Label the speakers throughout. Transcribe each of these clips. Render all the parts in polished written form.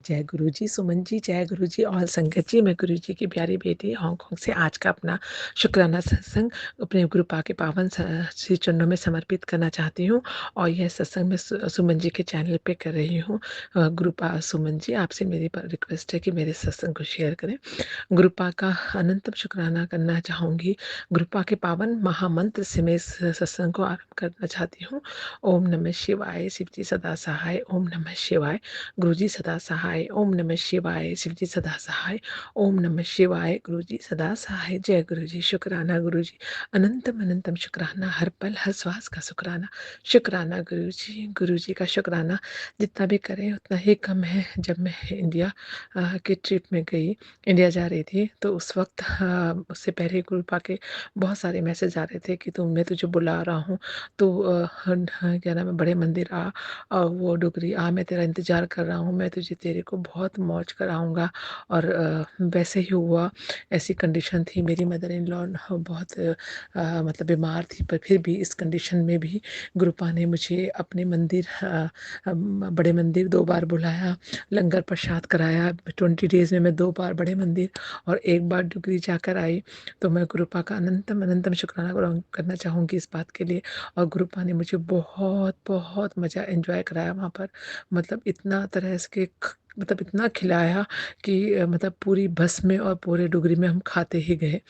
Speaker 1: जय गुरु जी, सुमन जी, जय गुरु जी और संगत जी। मैं गुरु जी की प्यारी बेटी हांगकांग से आज का अपना शुक्राना सत्संग अपने गुरु पा के पावन श्री चरणों में समर्पित करना चाहती हूँ और यह सत्संग मैं सुमन जी के चैनल पे कर रही हूँ। गुरु पा सुमन जी, आपसे मेरी रिक्वेस्ट है कि मेरे सत्संग को शेयर करें। गुरुपा का अनंतम शुक्राना करना चाहूँगी। गुरुपा के पावन महामंत्र से मैं इस सत्संग को आरंभ करना चाहती हूँ। ओम नमः शिवाय, शिव जी सदा सहाय। ओम नमः शिवाय, गुरु जी सदा सहाय। ओम नमः शिवाय, शिव जी सदा सहाय। ओम नमः शिवाय, गुरु जी सदा सहाय। जय गुरु जी, शुक्राना गुरु जी, अनंतम अनंतम शुक्राना, हर पल हर श्वास का शुक्राना। शुक्राना गुरु जी का शुक्राना जितना भी करें उतना ही कम है। जब मैं इंडिया की ट्रिप में गई, इंडिया जा रही थी, तो उस वक़्त उससे पहले गुरुपा के बहुत सारे मैसेज आ रहे थे कि मैं तुझे बुला रहा हूँ, तो क्या नाम है, बड़े मंदिर आ, वो डुगरी आ, मैं तेरा इंतज़ार कर रहा हूँ, मैं तुझे तेरे को बहुत मौज कराऊँगा। और वैसे ही हुआ। ऐसी कंडीशन थी, मेरी मदर इन लॉ बहुत मतलब बीमार थी, पर फिर भी इस कंडीशन में भी गुरुपा ने मुझे अपने मंदिर बड़े मंदिर 2 बार बुलाया, लंगर प्रसाद कराया। 20 डेज़ में मैं 2 बार बड़े मंदिर और 1 बार डुगरी जाकर आई। तो मैं गुरुपा का अनंतम अनंतम शुक्राना करना चाहूँगी इस बात के लिए। और गुरुपा ने मुझे बहुत बहुत मज़ा एन्जॉय कराया वहाँ पर। मतलब इतना तरह के मतलब इतना खिलाया कि मतलब पूरी बस में और पूरे डुगरी में हम खाते ही गए।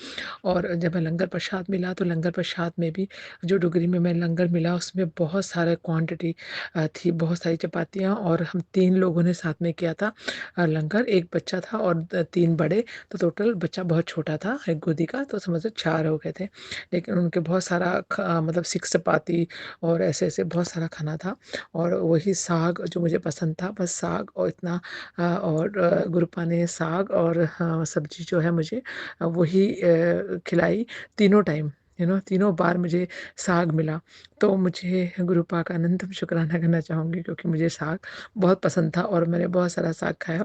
Speaker 1: और जब मैं लंगर प्रसाद मिला, तो लंगर प्रसाद में भी जो डुगरी में मैं लंगर मिला, उसमें बहुत सारा क्वांटिटी थी, बहुत सारी चपातियाँ, और हम 3 लोगों ने साथ में किया था लंगर। 1 बच्चा था और 3 बड़े, तो टोटल बच्चा बहुत छोटा था, एक गोदी का, तो समझो 4 हो गए थे। लेकिन उनके बहुत सारा मतलब 6 चपाती और ऐसे-ऐसे बहुत सारा खाना था। और वही साग जो मुझे पसंद था, बस साग और इतना और गुरुपा ने साग और सब्ज़ी जो है मुझे वही खिलाई तीनों टाइम, तीनों बार मुझे साग मिला। तो मुझे गुरुपा का अनंतम शुक्राना करना चाहूँगी, क्योंकि मुझे साग बहुत पसंद था और मैंने बहुत सारा साग खाया।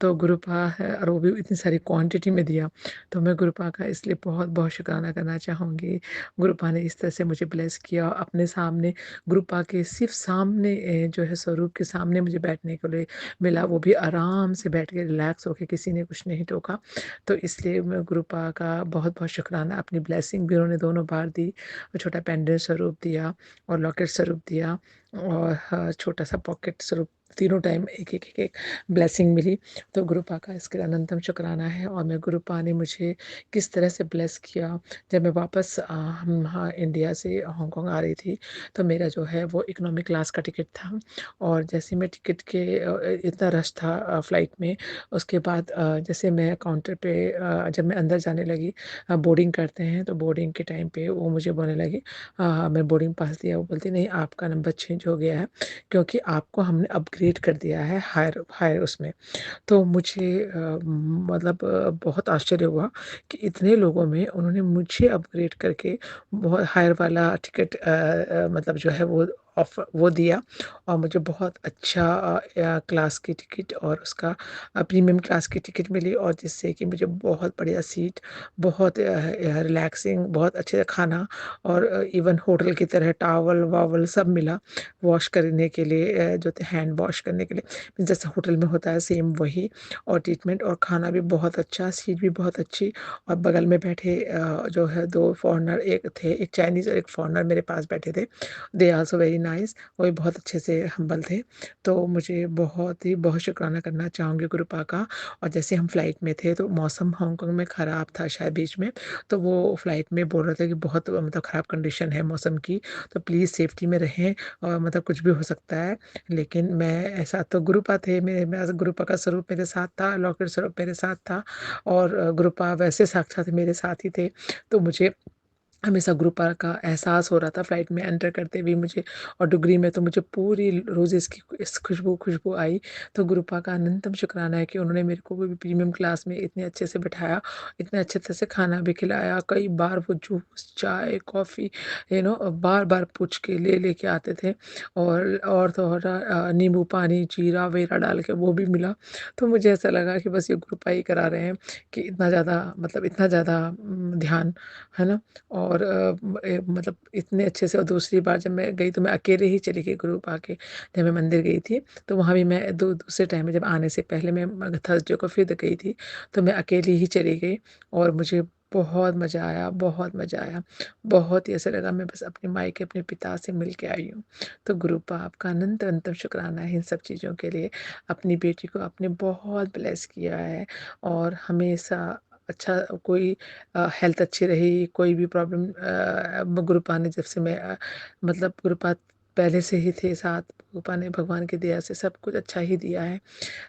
Speaker 1: तो गुरुपा है, और वो भी इतनी सारी क्वांटिटी में दिया, तो मैं गुरुपा का इसलिए बहुत-बहुत शुक्राना करना चाहूँगी। गुरुपा ने इस तरह से मुझे ब्लेस किया अपने सामने, गुरुपा के सिर्फ़ सामने जो है स्वरूप के सामने मुझे बैठने के लिए मिला, वो भी आराम से बैठ के रिलैक्स होके, किसी ने कुछ नहीं टोका। तो इसलिए मैं गुरुपा का बहुत-बहुत शुक्राना, अपनी ब्लेसिंग भी उन्होंने दोनों बार दी, और छोटा पेंडेंट स्वरूप दिया और लॉकेट स्वरूप दिया, और छोटा-सा पॉकेट स्वरूप, तीनों टाइम एक-एक, एक-एक ब्लेसिंग मिली। तो गुरुपा का इसके लिए अनंतम शुक्राना है। और मैं गुरुपा ने मुझे किस तरह से ब्लेस किया, जब मैं वापस हाँ, इंडिया से हांगकांग आ रही थी, तो मेरा जो है वो इकोनॉमी क्लास का टिकट था। और जैसे मैं टिकट के इतना रश था फ्लाइट में, उसके बाद जैसे मैं काउंटर पे जब मैं अंदर जाने लगी, बोर्डिंग करते हैं, तो बोर्डिंग के टाइम पे वो मुझे बोलने लगी, मैं बोर्डिंग पास दिया, वो बोलती नहीं, आपका नंबर चेंज हो गया है, क्योंकि आपको हमने अपग्रेड कर दिया है हायर हायर उसमें। तो मुझे मतलब बहुत आश्चर्य हुआ कि इतने लोगों में उन्होंने मुझे अपग्रेड करके बहुत हायर वाला टिकट मतलब जो है वो दिया, और मुझे बहुत अच्छा क्लास की टिकट और उसका प्रीमियम क्लास की टिकट मिली, और जिससे कि मुझे बहुत बढ़िया सीट, बहुत रिलैक्सिंग, बहुत अच्छे से खाना, और इवन होटल की तरह टावल-वावल सब मिला वॉश करने के लिए, जो थे हैंड वॉश करने के लिए, जैसे होटल में होता है सेम वही, और ट्रीटमेंट और खाना भी बहुत अच्छा, सीट भी बहुत अच्छी। और बगल में बैठे जो है 2 फॉरेनर एक थे, एक चाइनीज़ और एक फॉरेनर मेरे पास बैठे थे। दे आल्सो वेरी नाइस, वो भी बहुत अच्छे से हम्बल थे। तो मुझे बहुत शुक्राना करना चाहूँगी गुरुपा का। और जैसे हम फ्लाइट में थे, तो मौसम हांगकांग में ख़राब था शायद बीच में, तो वो फ्लाइट में बोल रहे थे कि बहुत मतलब ख़राब कंडीशन है मौसम की, तो प्लीज़ सेफ्टी में रहें, और मतलब कुछ भी हो सकता है। लेकिन मैं ऐसा, तो गुरुपा थे मेरे, मैं गुरुपा का स्वरूप मेरे साथ था, लॉकेट स्वरूप मेरे साथ था, और गुरुपा वैसे साक्षात मेरे साथ ही थे। तो मुझे हमेशा गुरुपा का एहसास हो रहा था फ्लाइट में एंटर करते हुए मुझे, और डुगरी में तो मुझे पूरी रोज़ेज़ की इस खुशबू आई। तो गुरुपा का अनंतम शुक्राना है कि उन्होंने मेरे को भी प्रीमियम क्लास में इतने अच्छे से बिठाया, इतने अच्छे तरह से खाना भी खिलाया। कई बार वो जूस, चाय, कॉफ़ी बार-बार पूछ के लेके आते थे, और तो और नींबू पानी, जीरा-वीरा डाल के वो भी मिला। तो मुझे ऐसा लगा कि बस ये गुरुपा ही करा रहे हैं, कि इतना ज़्यादा मतलब इतना ज़्यादा ध्यान, है ना? और और मतलब इतने अच्छे से। और दूसरी बार जब मैं गई तो मैं अकेले ही चली गई ग्रुप आके, जब मैं मंदिर गई थी तो वहाँ भी मैं दूसरे टाइम में जब आने से पहले मैं थर्सडे को फिर गई थी, तो मैं अकेली ही चली गई और मुझे बहुत मज़ा आया, बहुत मज़ा आया। बहुत ही ऐसा लगा मैं बस अपने मायके अपने पिता से मिल के आई हूँ। तो गुरुपा आपका अनंत अनंत शुक्राना है इन सब चीज़ों के लिए। अपनी बेटी को आपने बहुत ब्लेस किया है और हमेशा अच्छा कोई हेल्थ अच्छी रही, कोई भी प्रॉब्लम गुरुपा ने जब से मैं मतलब गुरुपा पहले से ही थे साथ, गुरुपा ने भगवान की दया से सब कुछ अच्छा ही दिया है।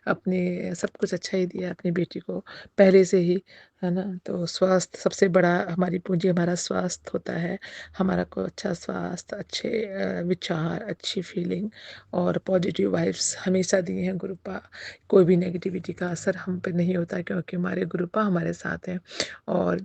Speaker 1: अपने सब कुछ अच्छा ही दिया अपनी बेटी को पहले से ही, है ना? तो स्वास्थ्य सबसे बड़ा हमारी पूँजी हमारा स्वास्थ्य होता है। हमारा को अच्छा स्वास्थ्य, अच्छे विचार, अच्छी फीलिंग और पॉजिटिव वाइब्स हमेशा दिए हैं गुरुपा। कोई भी नेगेटिविटी का असर हम पे नहीं होता क्योंकि हमारे गुरुपा हमारे साथ हैं और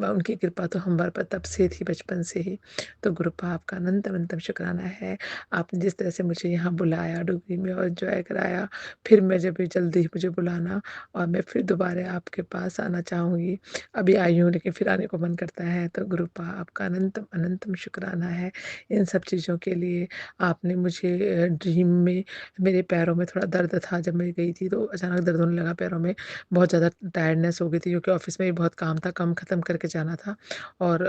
Speaker 1: उनकी कृपा तो हमारे पर तब से थी, बचपन से ही। तो गुरुपा आपका अनंत अनंतम शुक्राना है। आपने जिस तरह से मुझे यहाँ बुलाया डुगरी में और एन्जॉय कराया, फिर मैं जब भी जल्दी मुझे बुलाना और मैं फिर दोबारा आपके पास आना चाहूँगी। अभी आई हूँ लेकिन फिर आने को मन करता है। तो गुरुपा आपका अनंतम अनंतम शुक्राना है इन सब चीज़ों के लिए। आपने मुझे ड्रीम में मेरे पैरों में थोड़ा दर्द था जब मैं गई थी, तो अचानक दर्द होने लगा पैरों में। बहुत ज़्यादा टायर्डनेस हो गई थी क्योंकि ऑफ़िस में भी बहुत काम था, काम ख़त्म करके जाना था और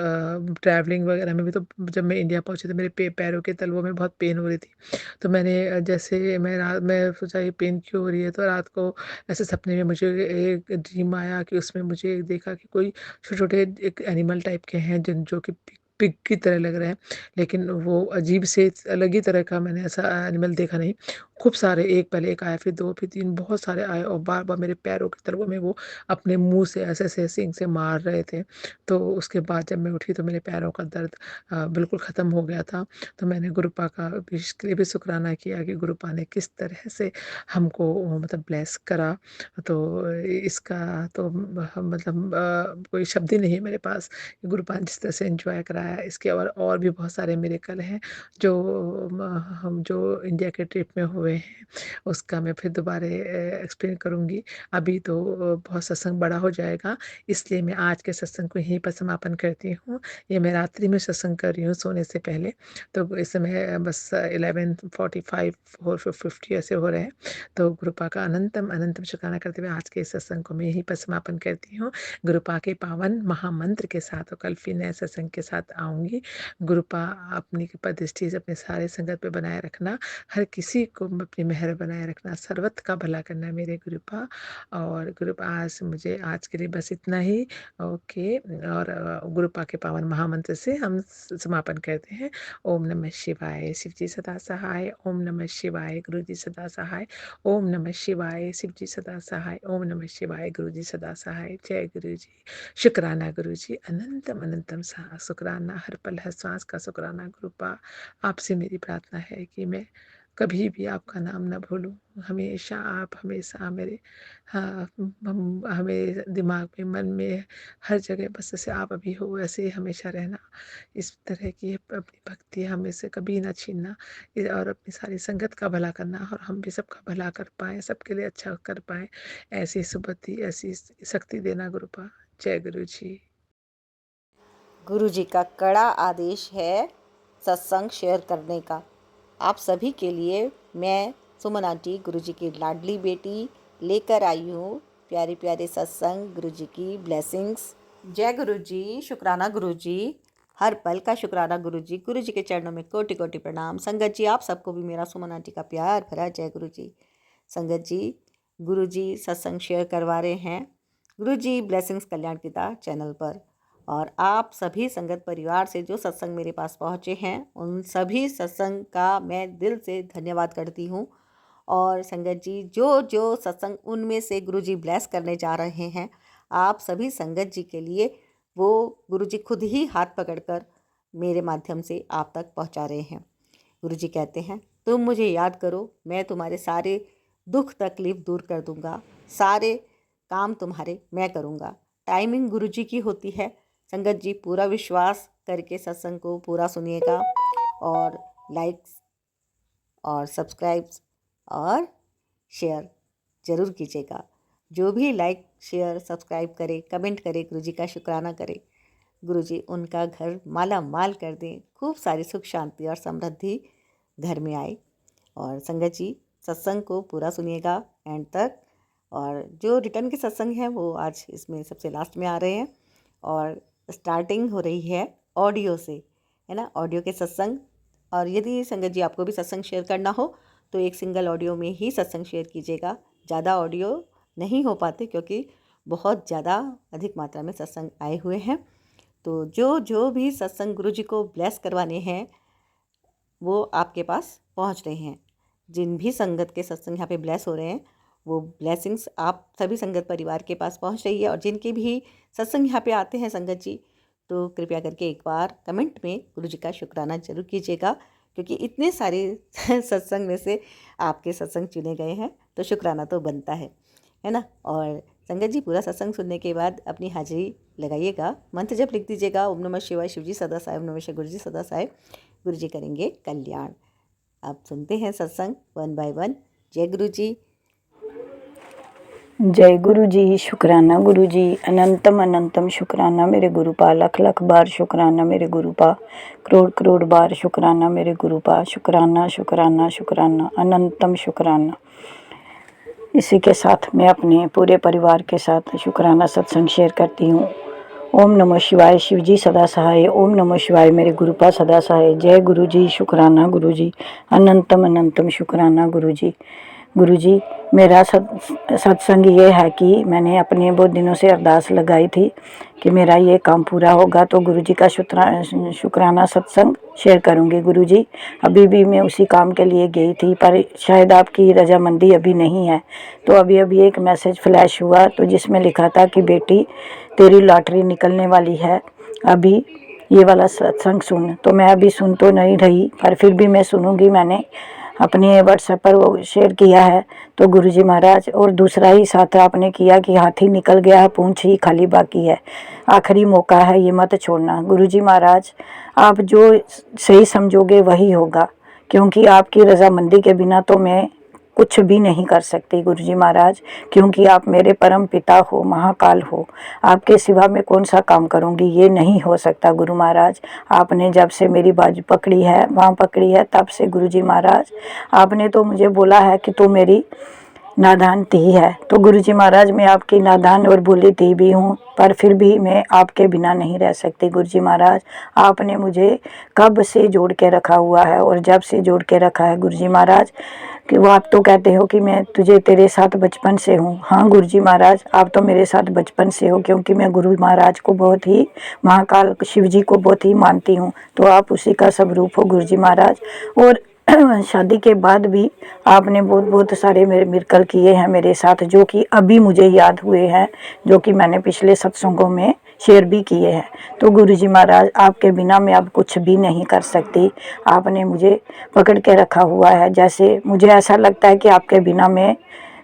Speaker 1: ट्रैवलिंग वग़ैरह में भी। तो जब मैं इंडिया पहुँची तो मेरे पैरों के तलवों में बहुत पेन हो रही थी। तो मैंने जैसे मैं सोचा ये पेन क्यों हो रही है, तो रात को ऐसे सपने में मुझे एक ड्रीम आया कि उसमें मुझे देखा कि कोई छोटे-छोटे एक एनिमल टाइप के हैं जिन जो कि पिग पिग की तरह लग रहे हैं, लेकिन वो अजीब से अलग ही तरह का मैंने ऐसा एनिमल देखा नहीं। खूब सारे, एक पहले एक आया, फिर 2, फिर 3, बहुत सारे आए और बार-बार मेरे पैरों के तलवों में वो अपने मुँह से ऐसे-ऐसे सींग से मार रहे थे। तो उसके बाद जब मैं उठी तो मेरे पैरों का दर्द बिल्कुल ख़त्म हो गया था। तो मैंने गुरुपा का भी इसके लिए भी शुक्राना किया कि गुरुपा ने किस तरह से हमको मतलब ब्लेस करा। तो इसका तो मतलब कोई शब्द ही नहीं है मेरे पास। गुरुपा ने जिस तरह से एन्जॉय कराया, इसके और भी बहुत सारे मिरेकल हैं जो हम जो इंडिया के ट्रिप में हुए हैं, उसका मैं फिर दोबारा एक्सप्लेन करूँगी। अभी तो बहुत सत्संग बड़ा हो जाएगा, इसलिए मैं आज के सत्संग को यहीं पर समापन करती हूँ। ये मैं रात्रि में सत्संग कर रही हूँ सोने से पहले। तो इस समय बस 11:45 4:50 ऐसे हो रहे हैं। तो गुरुपा का अनंतम अनंतम शुक्राना करते हुए आज के इस सत्संग को मैं यहीं पर समापन करती हूँ। गुरुपा के पावन महामंत्र के साथ और कल फिर नए सत्संग के साथ आऊँगी। गुरुपा अपनी कृपा दृष्टि अपने सारे संगत पे बनाए रखना, हर किसी को अपनी मेहर बनाए रखना, सर्वत्र का भला करना मेरे गुरुपा। और गुरुपा आज मुझे आज के लिए बस इतना ही। ओके। और गुरुपा के पावन महामंत्र से हम समापन करते हैं। ओम नमः शिवाय, शिव जी सदा सहाय। ओम नमः शिवाय, गुरु जी सदा सहाय। ओम नमः शिवाय, शिव जी सदा सहाय। ओम नमः शिवाय, गुरु जी सदा सहाय। जय गुरु जी। शुक्राना गुरु जी, अनंतम अनंतम शुक्राना, हर पल हर सांस का शुक्राना गुरुपा। आपसे मेरी प्रार्थना है कि मैं कभी भी आपका नाम ना भूलूं। हमेशा आप, हमेशा मेरे, हाँ, हमें दिमाग में, मन में, हर जगह बस जैसे आप अभी हो वैसे ही हमेशा रहना। इस तरह की अपनी भक्ति हमें से कभी ना छीनना और अपनी सारी संगत का भला करना और हम भी सबका भला कर पाएँ, सबके लिए अच्छा कर पाएँ, ऐसी सुबुद्धि, ऐसी शक्ति देना गुरुपा। जय गुरु जी।
Speaker 2: गुरु जी का कड़ा आदेश है सत्संग शेयर करने का। आप सभी के लिए मैं सुमन आंटी, गुरु जी की लाडली बेटी, लेकर आई हूँ प्यारे प्यारे सत्संग, गुरु जी की ब्लेसिंग्स। जय गुरु जी, शुक्राना गुरु जी, हर पल का शुक्राना गुरु जी। गुरु जी के चरणों में कोटि कोटि प्रणाम। संगत जी, आप सबको भी मेरा सुमन आंटी का प्यार भरा जय गुरु जी। संगत जी, गुरु जी सत्संग शेयर करवा रहे हैं गुरु जी ब्लेसिंग्स कल्याण पिता चैनल पर। और आप सभी संगत परिवार से जो सत्संग मेरे पास पहुँचे हैं, उन सभी सत्संग का मैं दिल से धन्यवाद करती हूँ। और संगत जी, जो जो सत्संग उनमें से गुरु जी ब्लेस करने जा रहे हैं, आप सभी संगत जी के लिए वो गुरु जी खुद ही हाथ पकड़कर मेरे माध्यम से आप तक पहुँचा रहे हैं। गुरु जी कहते हैं, तुम मुझे याद करो, मैं तुम्हारे सारे दुख तकलीफ दूर कर दूंगा, सारे काम तुम्हारे मैं करूंगा। टाइमिंग गुरु जी की होती है। संगत जी, पूरा विश्वास करके सत्संग को पूरा सुनिएगा और लाइक्स और सब्सक्राइब्स और शेयर ज़रूर कीजिएगा। जो भी लाइक शेयर सब्सक्राइब करे, कमेंट करे, गुरु जी का शुक्राना करे। गुरुजी उनका घर माला माल कर दें, खूब सारी सुख शांति और समृद्धि घर में आए। और संगत जी सत्संग को पूरा सुनिएगा एंड तक। और जो रिटर्न के सत्संग हैं वो आज इसमें सबसे लास्ट में आ रहे हैं और स्टार्टिंग हो रही है ऑडियो से, है ना, ऑडियो के सत्संग। और यदि संगत जी आपको भी सत्संग शेयर करना हो तो एक सिंगल ऑडियो में ही सत्संग शेयर कीजिएगा। ज़्यादा ऑडियो नहीं हो पाते क्योंकि बहुत ज़्यादा अधिक मात्रा में सत्संग आए हुए हैं। तो जो जो भी सत्संग गुरु जी को ब्लेस करवाने हैं वो आपके पास पहुंच रहे हैं। जिन भी संगत के सत्संग यहाँ पे ब्लेस हो रहे हैं वो ब्लेसिंग्स आप सभी संगत परिवार के पास पहुंच रही है। और जिनके भी सत्संग यहाँ पे आते हैं संगत जी, तो कृपया करके एक बार कमेंट में गुरु जी का शुक्राना जरूर कीजिएगा, क्योंकि इतने सारे सत्संग में से आपके सत्संग चुने गए हैं तो शुक्राना तो बनता है ना। और संगत जी पूरा सत्संग सुनने के बाद अपनी हाजिरी लगाइएगा, मंत्र जब लिख दीजिएगा, ओम नमः शिवाय शिवजी सदा साहेब, नमः शिवाय गुरुजी सदा साहेब, गुरुजी करेंगे कल्याण। आप सुनते हैं सत्संग वन बाय वन। जय गुरु जी।
Speaker 3: जय गुरु जी। शुक्राना गुरु जी, अनंतम अनंतम शुक्राना मेरे गुरुपा, लख लख बार शुक्राना मेरे गुरुपा, करोड़ करोड़ बार शुक्राना मेरे गुरुपा, शुक्राना शुक्राना शुक्राना अनंतम शुक्राना। इसी के साथ मैं अपने पूरे परिवार के साथ शुक्राना सत्संग शेयर करती हूँ। ओम नमः शिवाय शिवजी सदा सहाय, ओम नमः शिवाय मेरे गुरुपा सदा सहाय। जय गुरु जी। शुक्राना गुरु जी, अनंतम अनंतम शुक्राना गुरु जी। गुरु जी मेरा सत्संग ये है कि मैंने अपने बहुत दिनों से अरदास लगाई थी कि मेरा ये काम पूरा होगा तो गुरु जी का शुक्राना सत्संग शेयर करूँगी। गुरु जी अभी भी मैं उसी काम के लिए गई थी पर शायद आपकी रजामंदी अभी नहीं है। तो अभी एक मैसेज फ्लैश हुआ तो जिसमें लिखा था कि बेटी तेरी लॉटरी निकलने वाली है, अभी ये वाला सत्संग सुन। तो मैं अभी सुन तो नहीं रही पर फिर भी मैं सुनूंगी। मैंने अपने व्हाट्सएप पर वो शेयर किया है। तो गुरुजी महाराज और दूसरा ही साथ आपने किया कि हाथी निकल गया है, पूंछ ही खाली बाकी है, आखिरी मौका है, ये मत छोड़ना। गुरुजी महाराज आप जो सही समझोगे वही होगा, क्योंकि आपकी रजामंदी के बिना तो मैं कुछ भी नहीं कर सकती गुरुजी महाराज, क्योंकि आप मेरे परम पिता हो, महाकाल हो। आपके सिवा मैं कौन सा काम करूंगी, ये नहीं हो सकता गुरु महाराज। आपने जब से मेरी बाजू पकड़ी है, वहाँ पकड़ी है, तब से गुरुजी महाराज आपने तो मुझे बोला है कि तू मेरी नादान धी है। तो गुरुजी महाराज मैं आपकी नादान और भोली धी भी हूँ, पर फिर भी मैं आपके बिना नहीं रह सकती गुरुजी महाराज। आपने मुझे कब से जोड़ के रखा हुआ है और जब से जोड़ के रखा है गुरुजी महाराज कि वो आप तो कहते हो कि मैं तुझे तेरे साथ बचपन से हूँ। हाँ गुरुजी महाराज आप तो मेरे साथ बचपन से हो, क्योंकि मैं गुरु महाराज को बहुत ही, महाकाल शिव जी को बहुत ही मानती हूँ। तो आप उसी का स्वरूप हो गुरुजी महाराज। और शादी के बाद भी आपने बहुत सारे मेरे मिरेकल किए हैं मेरे साथ, जो कि अभी मुझे याद हुए हैं, जो कि मैंने पिछले सत्संगों में शेयर भी किए हैं। तो गुरुजी महाराज आपके बिना मैं अब कुछ भी नहीं कर सकती। आपने मुझे पकड़ के रखा हुआ है, जैसे मुझे ऐसा लगता है कि आपके बिना मैं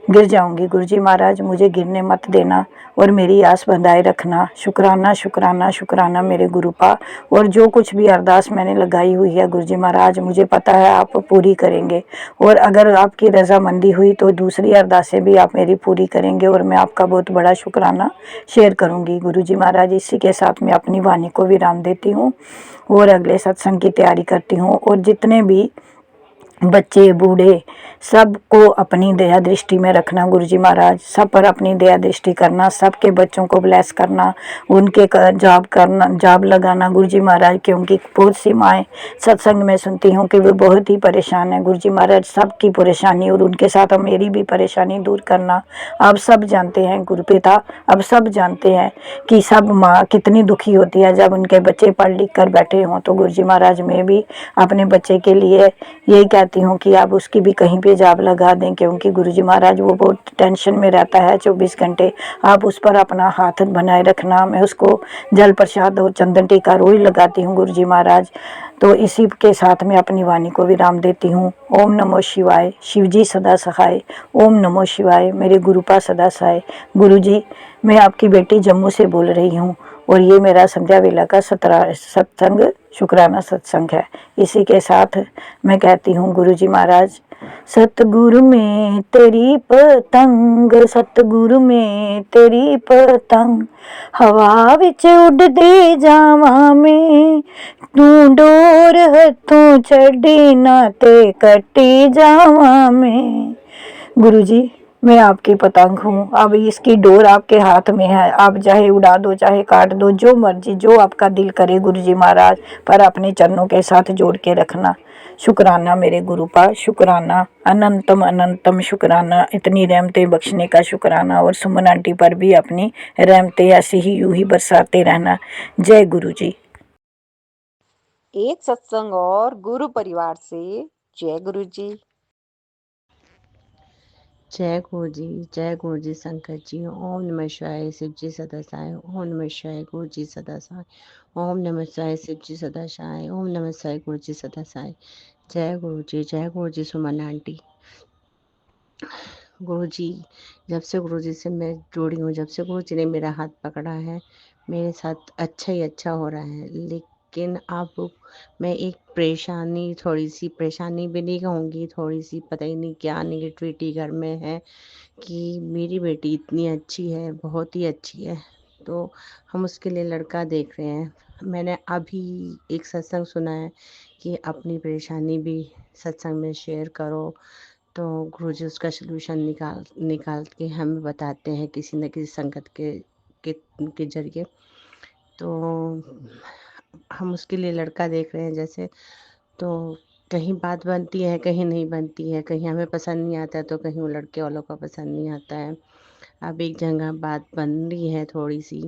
Speaker 3: गिर जाऊंगी। गुरुजी महाराज मुझे गिरने मत देना और मेरी आस बंधाए रखना। शुक्राना शुक्राना शुक्राना मेरे गुरुपा। और जो कुछ भी अरदास मैंने लगाई हुई है गुरुजी महाराज मुझे पता है आप पूरी करेंगे, और अगर आपकी रजामंदी हुई तो दूसरी अरदासें भी आप मेरी पूरी करेंगे और मैं आपका बहुत बड़ा शुक्राना शेयर करूंगी गुरुजी महाराज। इसी के साथ मैं अपनी वाणी को विराम देती हूँ और अगले सत्संग की तैयारी करती हूँ। और जितने भी बच्चे बूढ़े सबको अपनी दया दृष्टि में रखना गुरुजी महाराज, सब पर अपनी दया दृष्टि करना, सबके बच्चों को ब्लेस करना, उनके जॉब लगाना गुरुजी महाराज। क्योंकि बहुत सी माएँ सत्संग में सुनती हूँ कि वो बहुत ही परेशान है गुरुजी महाराज, सबकी परेशानी और उनके साथ मेरी भी परेशानी दूर करना। आप सब जानते हैं गुरुपिता, अब सब जानते हैं कि सब माँ कितनी दुखी होती है जब उनके बच्चे पढ़ लिख कर बैठे हों। तो गुरुजी महाराज मैं भी अपने बच्चे के लिए यही कहती हूँ कि आप उसकी भी कहीं पे जॉब लगा दें, क्योंकि गुरुजी महाराज वो बहुत टेंशन में रहता है 24 घंटे। आप उस पर अपना हाथ बनाए रखना। मैं उसको जल प्रसाद और चंदन टीका रोज लगाती हूँ गुरुजी महाराज। तो इसी के साथ मैं अपनी वाणी को विराम देती हूँ। ओम नमो शिवाय, शिवजी सदा सहाय। ओम नमो शिवाय, मेरे गुरुपा सदा सहाय। गुरुजी मैं आपकी बेटी जम्मू से बोल रही हूँ और ये मेरा संध्या वेला का सत्संग शुक्राना सत्संग है। इसी के साथ मैं कहती हूँ गुरुजी महाराज, सतगुरु में तेरी पतंग, सतगुरु में तेरी पतंग, हवा विच उड़दे जावां में, तू डोर हथों छड़ी ना ते कटी जावां में। गुरुजी, मैं आपकी पतंग हूँ, अब इसकी डोर आपके हाथ में है, आप चाहे उड़ा दो चाहे काट दो, जो मर्जी जो आपका दिल करे गुरुजी महाराज, पर अपने चरणों के साथ जोड़ के रखना। शुक्राना मेरे गुरुपा, शुक्राना, अनंतम अनंतम शुक्राना, इतनी रहमतें बख्शने का शुक्राना, और सुमन आंटी पर भी अपनी रहमतें ऐसी ही यूं ही बरसाते रहना। जय गुरुजी।
Speaker 2: एक सत्संग और गुरु परिवार से। जय गुरु जी।
Speaker 4: जय गुरु जी शंकर जी। ओम नमः शिवाय शिव जी सदा साई। ओम नमः शिवाय गुरु जी सदा साई। ओम नमः शिवाय शिव जी सदा साई। ओम नमः शिवाय गुरु जी सदा साई। जय गुरु जी सुमन आंटी। गुरु जी, जब से गुरु जी से मैं जुड़ी हूँ, जब से गुरु जी ने मेरा हाथ पकड़ा है, मेरे साथ अच्छा ही अच्छा हो रहा है। लेकिन अब मैं एक थोड़ी सी परेशानी भी नहीं कहूँगी, थोड़ी सी पता ही नहीं क्या निगेटिविटी घर में है कि मेरी बेटी इतनी अच्छी है, बहुत ही अच्छी है, तो हम उसके लिए लड़का देख रहे हैं। मैंने अभी एक सत्संग सुना है कि अपनी परेशानी भी सत्संग में शेयर करो, तो गुरुजी उसका सलूशन निकाल के हमें बताते हैं किसी न किसी संगत के जरिए। तो हम उसके लिए लड़का देख रहे हैं जैसे, तो कहीं बात बनती है कहीं नहीं बनती है, कहीं हमें पसंद नहीं आता है तो कहीं वो लड़के वालों का पसंद नहीं आता है। अब एक जगह बात बन रही है थोड़ी सी,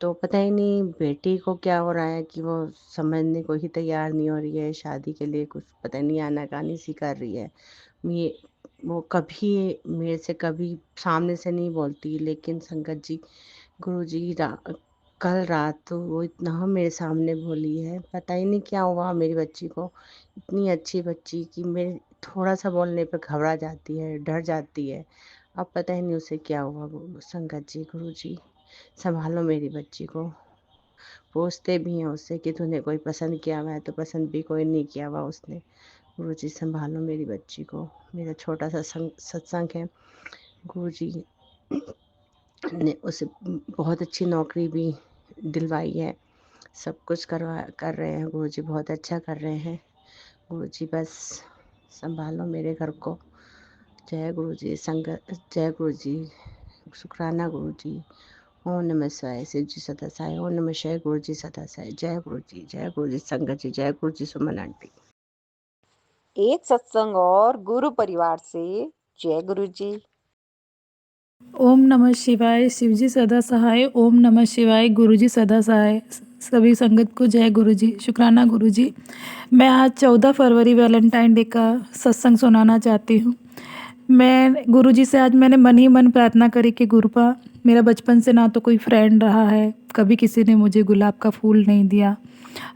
Speaker 4: तो पता ही नहीं बेटी को क्या हो रहा है कि वो समझने को ही तैयार नहीं हो रही है शादी के लिए, कुछ पता नहीं आनाकानी सी कर रही है। वो कभी मेरे से कभी सामने से नहीं बोलती, लेकिन संगत जी गुरु जी कल रात तो वो इतना मेरे सामने बोली है, पता ही नहीं क्या हुआ मेरी बच्ची को। इतनी अच्छी बच्ची कि मेरे थोड़ा सा बोलने पर घबरा जाती है, डर जाती है। अब पता ही नहीं उसे क्या हुआ। संगत जी गुरु जी संभालो मेरी बच्ची को। पूछते भी हैं उससे कि तूने कोई पसंद किया हुआ है, तो पसंद भी कोई नहीं किया हुआ उसने। गुरु जी संभालो मेरी बच्ची को। मेरा छोटा सा सत्संग है। गुरु जी ने उसे बहुत अच्छी नौकरी भी दिलवाई है, सब कुछ कर रहे हैं गुरु जी, बहुत अच्छा कर रहे हैं। गुरु जी बस संभालो मेरे घर को। जय गुरु जी जय गुरु जी, शुक्राना गुरु जी। ओम नमः शिवाय शिव जी सदा साई। ओम नमः शिवाय गुरु जी सदा साई। जय गुरु जी संगत जी, जय गुरु जी सुमन आंटी।
Speaker 2: एक सत्संग और गुरु परिवार से। जय गुरु जी।
Speaker 5: ओम नमः शिवाय शिवजी सदा सहाय। ओम नमः शिवाय गुरुजी सदा सहाय। सभी संगत को जय गुरुजी, शुक्राना गुरुजी। मैं आज 14 फरवरी वैलेंटाइन डे का सत्संग सुनाना चाहती हूँ। मैं गुरुजी से आज मैंने मन ही मन प्रार्थना करी कि गुरुपा, मेरा बचपन से ना तो कोई फ्रेंड रहा है, कभी किसी ने मुझे गुलाब का फूल नहीं दिया।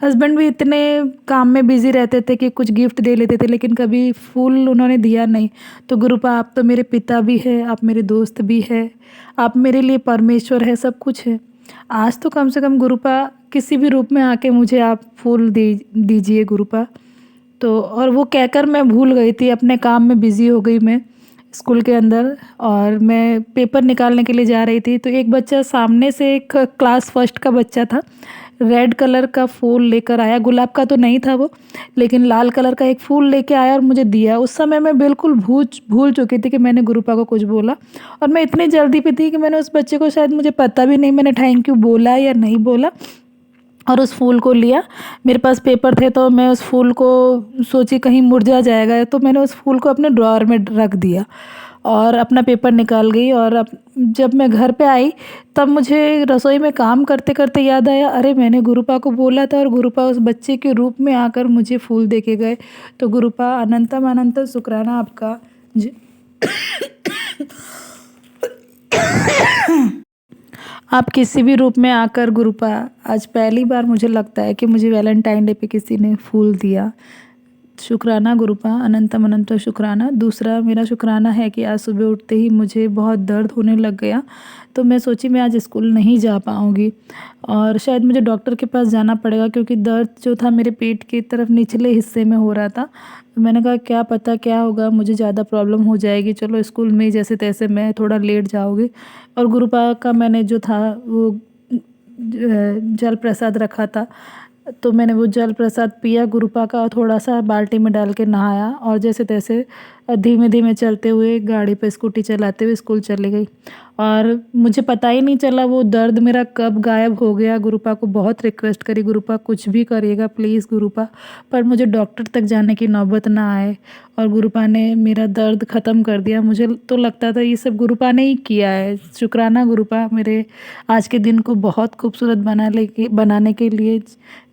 Speaker 5: हस्बैंड भी इतने काम में बिज़ी रहते थे कि कुछ गिफ्ट दे लेते थे, लेकिन कभी फूल उन्होंने दिया नहीं। तो गुरुपा, आप तो मेरे पिता भी है, आप मेरे दोस्त भी है, आप मेरे लिए परमेश्वर है, सब कुछ है। आज तो कम से कम गुरुपा किसी भी रूप में आके मुझे आप फूल दीजिए गुरुपा। तो और वो कहकर मैं भूल गई थी, अपने काम में बिज़ी हो गई मैं स्कूल के अंदर, और मैं पेपर निकालने के लिए जा रही थी। तो एक बच्चा सामने से, एक क्लास फर्स्ट का बच्चा था, रेड कलर का फूल लेकर आया। गुलाब का तो नहीं था वो, लेकिन लाल कलर का एक फूल लेके आया और मुझे दिया। उस समय मैं बिल्कुल भूल चुकी थी कि मैंने गुरुपा को कुछ बोला, और मैं इतनी जल्दी पे थी कि मैंने उस बच्चे को, शायद मुझे पता भी नहीं मैंने थैंक यू बोला या नहीं बोला, और उस फूल को लिया। मेरे पास पेपर थे तो मैं उस फूल को सोची कहीं मुरझा जाएगा, तो मैंने उस फूल को अपने ड्रॉअर में रख दिया और अपना पेपर निकाल गई। और अब जब मैं घर पे आई तब मुझे रसोई में काम करते करते याद आया, अरे मैंने गुरुपा को बोला था और गुरुपा उस बच्चे के रूप में आकर मुझे फूल दे के गए। तो गुरुपा अनंतम अनंतम शुक्राना आपका। आप किसी भी रूप में आकर गुरुपा, आज पहली बार मुझे लगता है कि मुझे वैलेंटाइन डे पे किसी ने फूल दिया। शुक्राना गुरुपा, अनंतम अनंत शुक्राना। दूसरा मेरा शुक्राना है कि आज सुबह उठते ही मुझे बहुत दर्द होने लग गया, तो मैं सोची मैं आज स्कूल नहीं जा पाऊँगी और शायद मुझे डॉक्टर के पास जाना पड़ेगा, क्योंकि दर्द जो था मेरे पेट की तरफ निचले हिस्से में हो रहा था। तो मैंने कहा क्या पता क्या होगा, मुझे ज़्यादा प्रॉब्लम हो जाएगी, चलो स्कूल में ही जैसे तैसे मैं थोड़ा लेट जाऊँगी। और गुरुपा का मैंने जो था वो जल प्रसाद रखा था, तो मैंने वो जल प्रसाद पिया गुरुपा का, थोड़ा सा बाल्टी में डाल के नहाया और जैसे तैसे धीमे धीमे चलते हुए गाड़ी पे स्कूटी चलाते हुए स्कूल चली गई। और मुझे पता ही नहीं चला वो दर्द मेरा कब गायब हो गया। गुरुपा को बहुत रिक्वेस्ट करी, गुरुपा कुछ भी करिएगा प्लीज़ गुरुपा, पर मुझे डॉक्टर तक जाने की नौबत ना आए और गुरुपा ने मेरा दर्द ख़त्म कर दिया। मुझे तो लगता था ये सब गुरुपा ने ही किया है। शुक्राना गुरुपा, मेरे आज के दिन को बहुत खूबसूरत बनाने के लिए।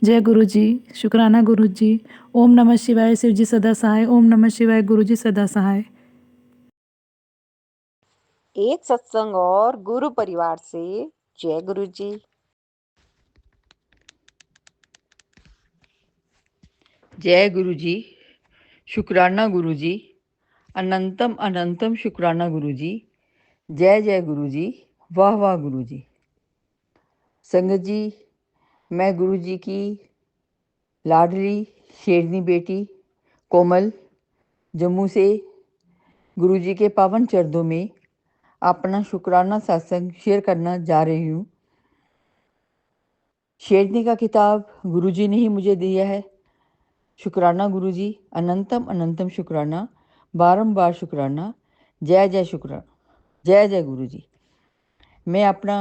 Speaker 5: जय गुरु जी, शुक्राना गुरु जी। ओम नमः शिवाय, शिव जी सदा सहाय। ओम नमः शिवाय, गुरु जी सदा सहाय।
Speaker 2: एक सत्संग और गुरु परिवार से जय गुरु जी।
Speaker 6: जय गुरु जी, शुक्राना गुरु जी, अनंतम अनंतम शुक्राना गुरु जी। जय जय गुरु जी, वाह वाह गुरु जी। संगत जी, मैं गुरु जी की लाडली शेरनी बेटी कोमल जम्मू से गुरु जी के पावन चरणों में अपना शुक्राना सत्संग शेयर करना जा रही हूँ। शेरनी का किताब गुरु जी ने ही मुझे दिया है। शुक्राना गुरु जी, अनंतम अनंतम शुक्राना, बारंबार शुक्राना, जय जय शुक्राना, जय जय गुरु जी। मैं अपना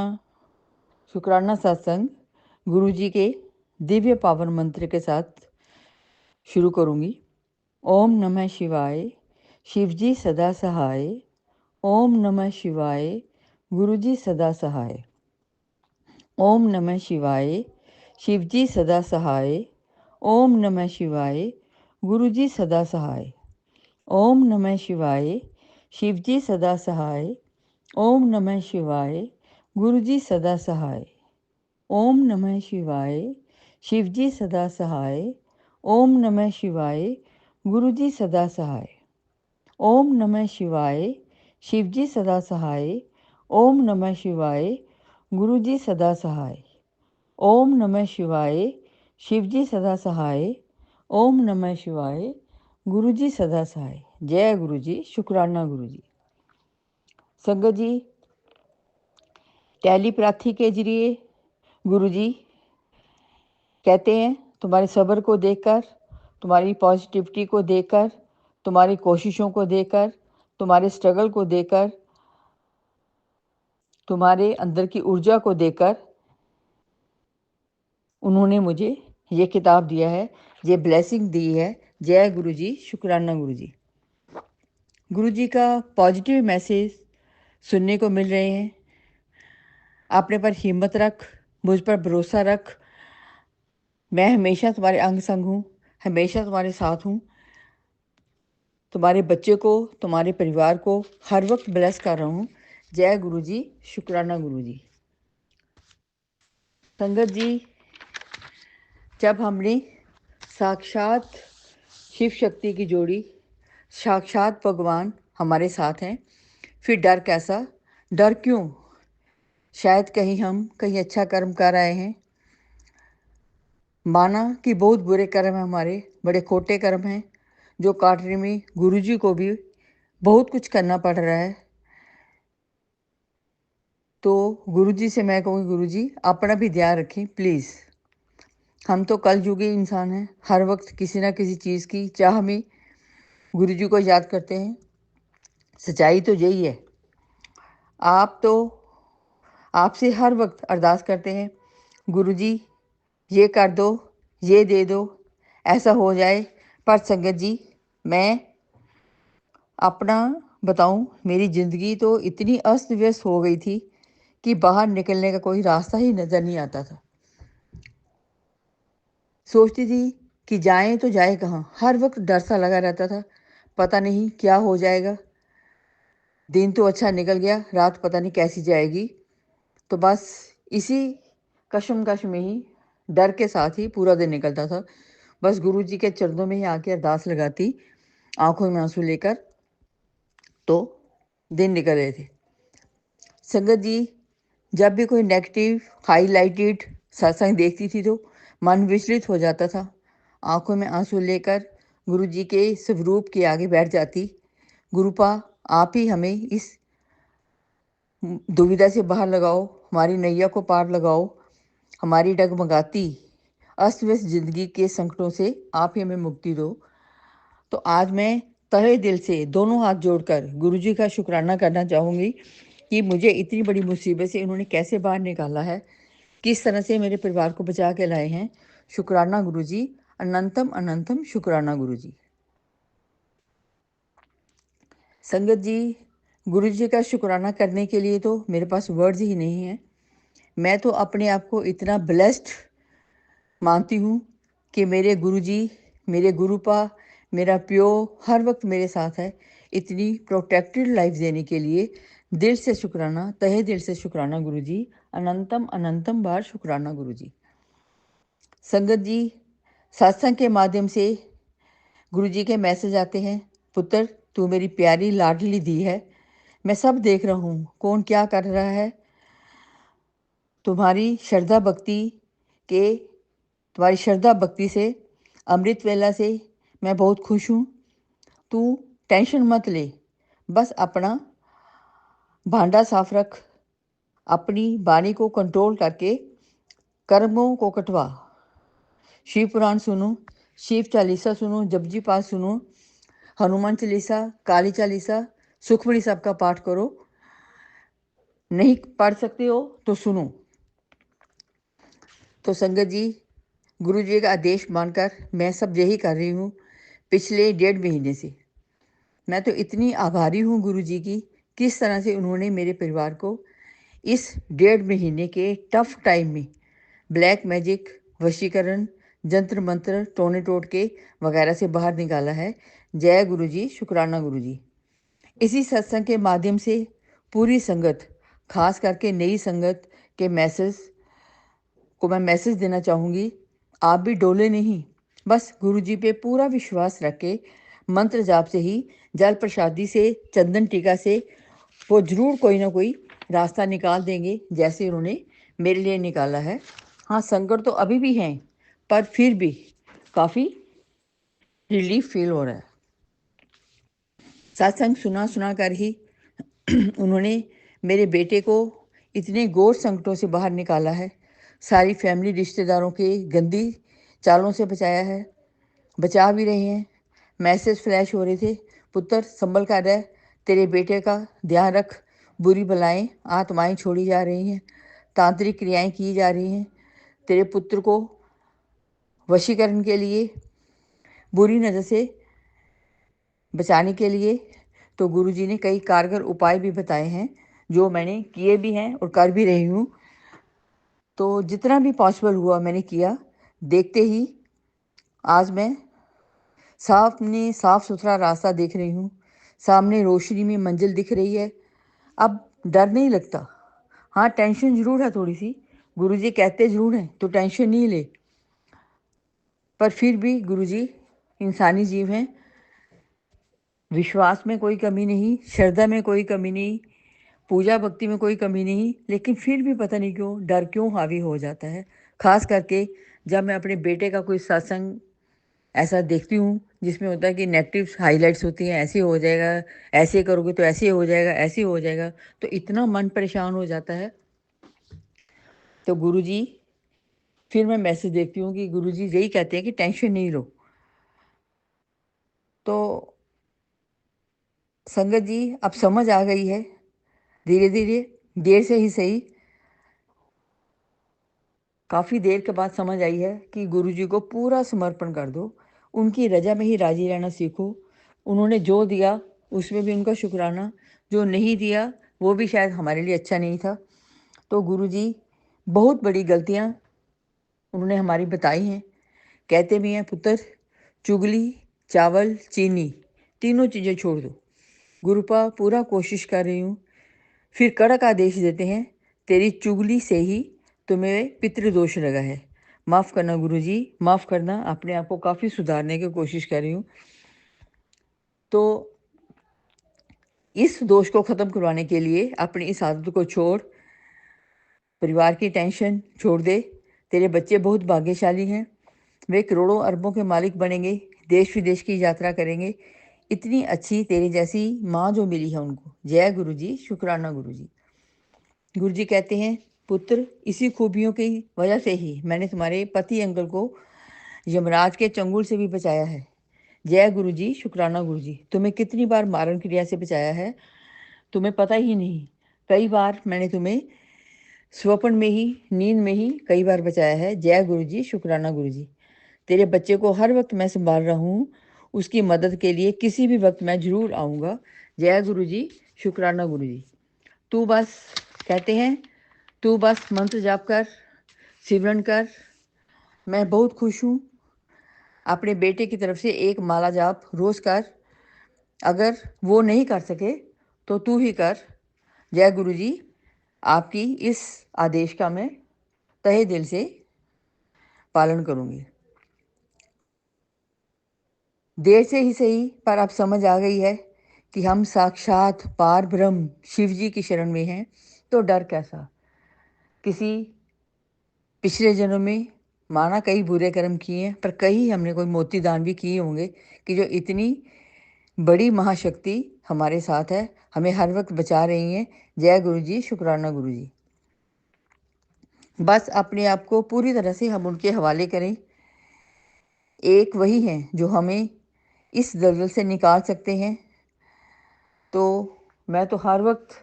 Speaker 6: शुक्राना सत्संग गुरु जी के दिव्य पावन मंत्र के साथ शुरू करूँगी। ओम नमः शिवाय, शिव जी सदा सहाय। ओम नमः शिवाय, गुरु जी सदा सहाय। ओम नमः शिवाय, शिव जी सदा सहाय। ओम नमः शिवाय, गुरु जी सदा सहाय। ओम नमः शिवाय, शिव जी सदा सहाय। ओम नमः शिवाय, गुरु जी सदा सहाय। ओम नमः शिवाय, शिव जी सदा सहाय। ओम नमः शिवाय, गुरु जी सदा सहाय। ओम नमः शिवाय, शिव जी सदा सहाय। ओम नमः शिवाय, गुरु जी सदा सहाय। ओम नमः शिवाय, शिव जी सदा सहाय। ओम नमः शिवाय, गुरु जी सदा सहाय। जय गुरु जी, शुक्राना गुरु जी। संगत जी, टेलीपैथी के जरिए गुरु जी कहते हैं तुम्हारे सब्र को देखकर, तुम्हारी पॉजिटिविटी को देखकर, तुम्हारी कोशिशों को देखकर, तुम्हारे स्ट्रगल को देखकर, तुम्हारे अंदर की ऊर्जा को देखकर उन्होंने मुझे ये किताब दिया है, ये ब्लेसिंग दी है। जय गुरु जी, शुक्राना गुरु जी। गुरु जी का पॉजिटिव मैसेज सुनने को मिल रहे हैं। अपने पर हिम्मत रख, मुझ पर भरोसा रख, मैं हमेशा तुम्हारे अंग संग हूँ, हमेशा तुम्हारे साथ हूँ। तुम्हारे बच्चे को, तुम्हारे परिवार को हर वक्त ब्लेस कर रहा हूँ। जय गुरु जी, शुक्राना गुरु जी। संगत जी, जब हमने साक्षात शिव शक्ति की जोड़ी, साक्षात भगवान हमारे साथ हैं, फिर डर कैसा, डर क्यों? शायद कहीं हम कहीं अच्छा कर्म कर आए हैं, माना कि बहुत बुरे कर्म हैं हमारे, बड़े खोटे कर्म हैं जो काटने में गुरु जी को भी बहुत कुछ करना पड़ रहा है। तो गुरु जी से मैं कहूँगी, गुरु जी अपना भी ध्यान रखें प्लीज़। हम तो कल युगी इंसान हैं, हर वक्त किसी ना किसी चीज़ की चाह में गुरु जी को याद करते हैं। सच्चाई तो यही है। आप तो आपसे हर वक्त अरदास करते हैं, गुरु जी ये कर दो, ये दे दो, ऐसा हो जाए। पर संगत जी, मैं अपना बताऊं, मेरी ज़िंदगी तो इतनी अस्त व्यस्त हो गई थी कि बाहर निकलने का कोई रास्ता ही नज़र नहीं आता था। सोचती थी कि जाएं तो जाए कहाँ, हर वक्त डर सा लगा रहता था, पता नहीं क्या हो जाएगा। दिन तो अच्छा निकल गया, रात पता नहीं कैसी जाएगी। तो बस इसी कशमकश में ही, डर के साथ ही पूरा दिन निकलता था। बस गुरु जी के चरणों में ही आके अरदास लगाती, आंखों में आंसू लेकर, तो दिन निकल रहे थे। संगत जी, जब भी कोई नेगेटिव हाईलाइटेड सत्संग देखती थी तो मन विचलित हो जाता था। आंखों में आंसू लेकर गुरु जी के स्वरूप के आगे बैठ जाती। गुरुपा, आप ही हमें इस दुविधा से बाहर लगाओ, हमारी नैया को पार लगाओ, हमारी डगमगाती अस्त व्यस्त जिंदगी के संकटों से आप ही हमें मुक्ति दो। तो आज मैं तहे दिल से दोनों हाथ जोड़कर गुरु जी का शुक्राना करना चाहूँगी कि मुझे इतनी बड़ी मुसीबत से इन्होंने कैसे बाहर निकाला है, किस तरह से मेरे परिवार को बचा के लाए हैं। शुक्राना गुरु जी, अनंतम अनंतम शुक्राना गुरु जी। संगत जी, गुरु जी का शुक्राना करने के लिए तो मेरे पास वर्ड्स ही नहीं है। मैं तो अपने आप को इतना ब्लेस्ड मानती हूँ कि मेरे गुरु जी, मेरे गुरुपा, मेरा प्यो हर वक्त मेरे साथ है। इतनी प्रोटेक्टेड लाइफ देने के लिए दिल से शुक्राना, तहे दिल से शुक्राना गुरु जी, अनंतम अनंतम बार शुक्राना गुरु जी। संगत जी, सत्संग के माध्यम से गुरु जी के मैसेज आते हैं, पुत्र तू मेरी प्यारी लाडली दी है, मैं सब देख रहा हूँ कौन क्या कर रहा है, तुम्हारी श्रद्धा भक्ति से, अमृत वेला से मैं बहुत खुश हूँ। तू टेंशन मत ले, बस अपना भांडा साफ रख, अपनी वाणी को कंट्रोल करके कर्मों को कटवा, शिव पुराण सुनो, शिव चालीसा सुनो, जपजी पाठ सुनो, हनुमान चालीसा, काली चालीसा, सुखमणि साहब का पाठ करो। नहीं पढ़ सकते हो तो सुनो। तो संगत जी, गुरु जी का आदेश मानकर मैं सब यही कर रही हूँ पिछले 1.5 महीने से। मैं तो इतनी आभारी हूँ गुरु जी की, किस तरह से उन्होंने मेरे परिवार को इस 1.5 महीने के टफ टाइम में ब्लैक मैजिक, वशीकरण, जंत्र मंत्र, टोने टोटके वगैरह से बाहर निकाला है। जय गुरु जी, शुक्राना गुरु जी। इसी सत्संग के माध्यम से पूरी संगत, खास करके नई संगत के मैसेज को मैं मैसेज देना चाहूँगी, आप भी डोले नहीं, बस गुरु जी पे पूरा विश्वास रख के मंत्र जाप से ही, जल प्रसादी से, चंदन टीका से वो जरूर कोई ना कोई रास्ता निकाल देंगे, जैसे उन्होंने मेरे लिए निकाला है। हाँ, संकट तो अभी भी हैं, पर फिर भी काफ़ी रिलीफ फील हो रहा है। सत्संग सुना कर ही उन्होंने मेरे बेटे को इतने घोर संकटों से बाहर निकाला है, सारी फैमिली रिश्तेदारों के गंदी चालों से बचाया है, बचा भी रहे हैं। मैसेज फ्लैश हो रहे थे, पुत्र संभल कर रह, तेरे बेटे का ध्यान रख, बुरी बलाएं आत्माएं छोड़ी जा रही हैं, तांत्रिक क्रियाएं की जा रही हैं, तेरे पुत्र को वशीकरण के लिए, बुरी नज़र से बचाने के लिए तो गुरु जी ने कई कारगर उपाय भी बताए हैं, जो मैंने किए भी हैं और कर भी रही हूँ। तो जितना भी पॉसिबल हुआ मैंने किया। देखते ही आज मैं साफ सुथरा रास्ता देख रही हूँ, सामने रोशनी में मंजिल दिख रही है। अब डर नहीं लगता। हाँ, टेंशन ज़रूर है थोड़ी सी, गुरुजी कहते ज़रूर हैं तो टेंशन नहीं ले, पर फिर भी गुरुजी इंसानी जीव हैं, विश्वास में कोई कमी नहीं, श्रद्धा में कोई कमी नहीं, पूजा भक्ति में कोई कमी नहीं, लेकिन फिर भी पता नहीं क्यों डर क्यों हावी हो जाता है। खास करके जब मैं अपने बेटे का कोई सत्संग ऐसा देखती हूँ जिसमें होता है कि नेगेटिव हाइलाइट्स होती हैं, ऐसे हो जाएगा, ऐसे करोगे तो ऐसे हो जाएगा, ऐसे हो जाएगा, तो इतना मन परेशान हो जाता है। तो गुरुजी, फिर मैं मैसेज देखती हूँ कि गुरुजी यही कहते हैं कि टेंशन नहीं लो। तो संगत जी, अब समझ आ गई है, धीरे धीरे, देर से ही सही, काफ़ी देर के बाद समझ आई है कि गुरुजी को पूरा समर्पण कर दो, उनकी रजा में ही राजी रहना सीखो। उन्होंने जो दिया उसमें भी उनका शुक्राना, जो नहीं दिया वो भी शायद हमारे लिए अच्छा नहीं था। तो गुरुजी बहुत बड़ी गलतियाँ उन्होंने हमारी बताई हैं। कहते भी हैं, पुत्र चुगली, चावल, चीनी तीनों चीज़ें छोड़ दो। गुरुपा पूरा कोशिश कर रही हूँ। फिर कड़क आदेश देते हैं, तेरी चुगली से ही तुम्हें पितृदोष लगा है, माफ़ करना गुरुजी, माफ़ करना। अपने आप को काफ़ी सुधारने की कोशिश कर रही हूँ। तो इस दोष को ख़त्म करवाने के लिए अपनी इस आदत को छोड़, परिवार की टेंशन छोड़ दे। तेरे बच्चे बहुत भाग्यशाली हैं, वे करोड़ों अरबों के मालिक बनेंगे, देश विदेश की यात्रा करेंगे। इतनी अच्छी तेरी जैसी माँ जो मिली है उनको। जय गुरु जी, शुक्राना गुरु जी। गुरु जी कहते हैं, पुत्र, इसी खूबियों की वजह से ही मैंने तुम्हारे पति अंकल को यमराज के चंगुल से भी बचाया है। जय गुरु जी, शुक्राना गुरु जी। तुम्हें कितनी बार मारण क्रिया से बचाया है तुम्हें पता ही नहीं। कई बार मैंने तुम्हें स्वप्न में ही, नींद में ही कई बार बचाया है। जय गुरु जी, शुक्राना गुरु जी। तेरे बच्चे को हर वक्त मैं संभाल रहा हूँ, उसकी मदद के लिए किसी भी वक्त मैं ज़रूर आऊँगा। जय गुरु जी, शुक्राना गुरु जी। तू बस, कहते हैं, तू बस मंत्र जाप कर, सिमरन कर। मैं बहुत खुश हूँ। अपने बेटे की तरफ से एक माला जाप रोज़ कर। अगर वो नहीं कर सके तो तू ही कर। जय गुरु जी, आपकी इस आदेश का मैं तहे दिल से पालन करूँगी। देर से ही सही, पर अब समझ आ गई है कि हम साक्षात पार ब्रह्म शिव जी की शरण में हैं, तो डर कैसा। किसी पिछले जन्म में माना कई बुरे कर्म किए हैं, पर कई हमने कोई मोती दान भी किए होंगे कि जो इतनी बड़ी महाशक्ति हमारे साथ है, हमें हर वक्त बचा रही हैं। जय गुरु जी, शुक्राना गुरु जी। बस अपने आप को पूरी तरह से हम उनके हवाले करें। एक वही हैं जो हमें इस दलदल से निकाल सकते हैं। तो मैं तो हर वक्त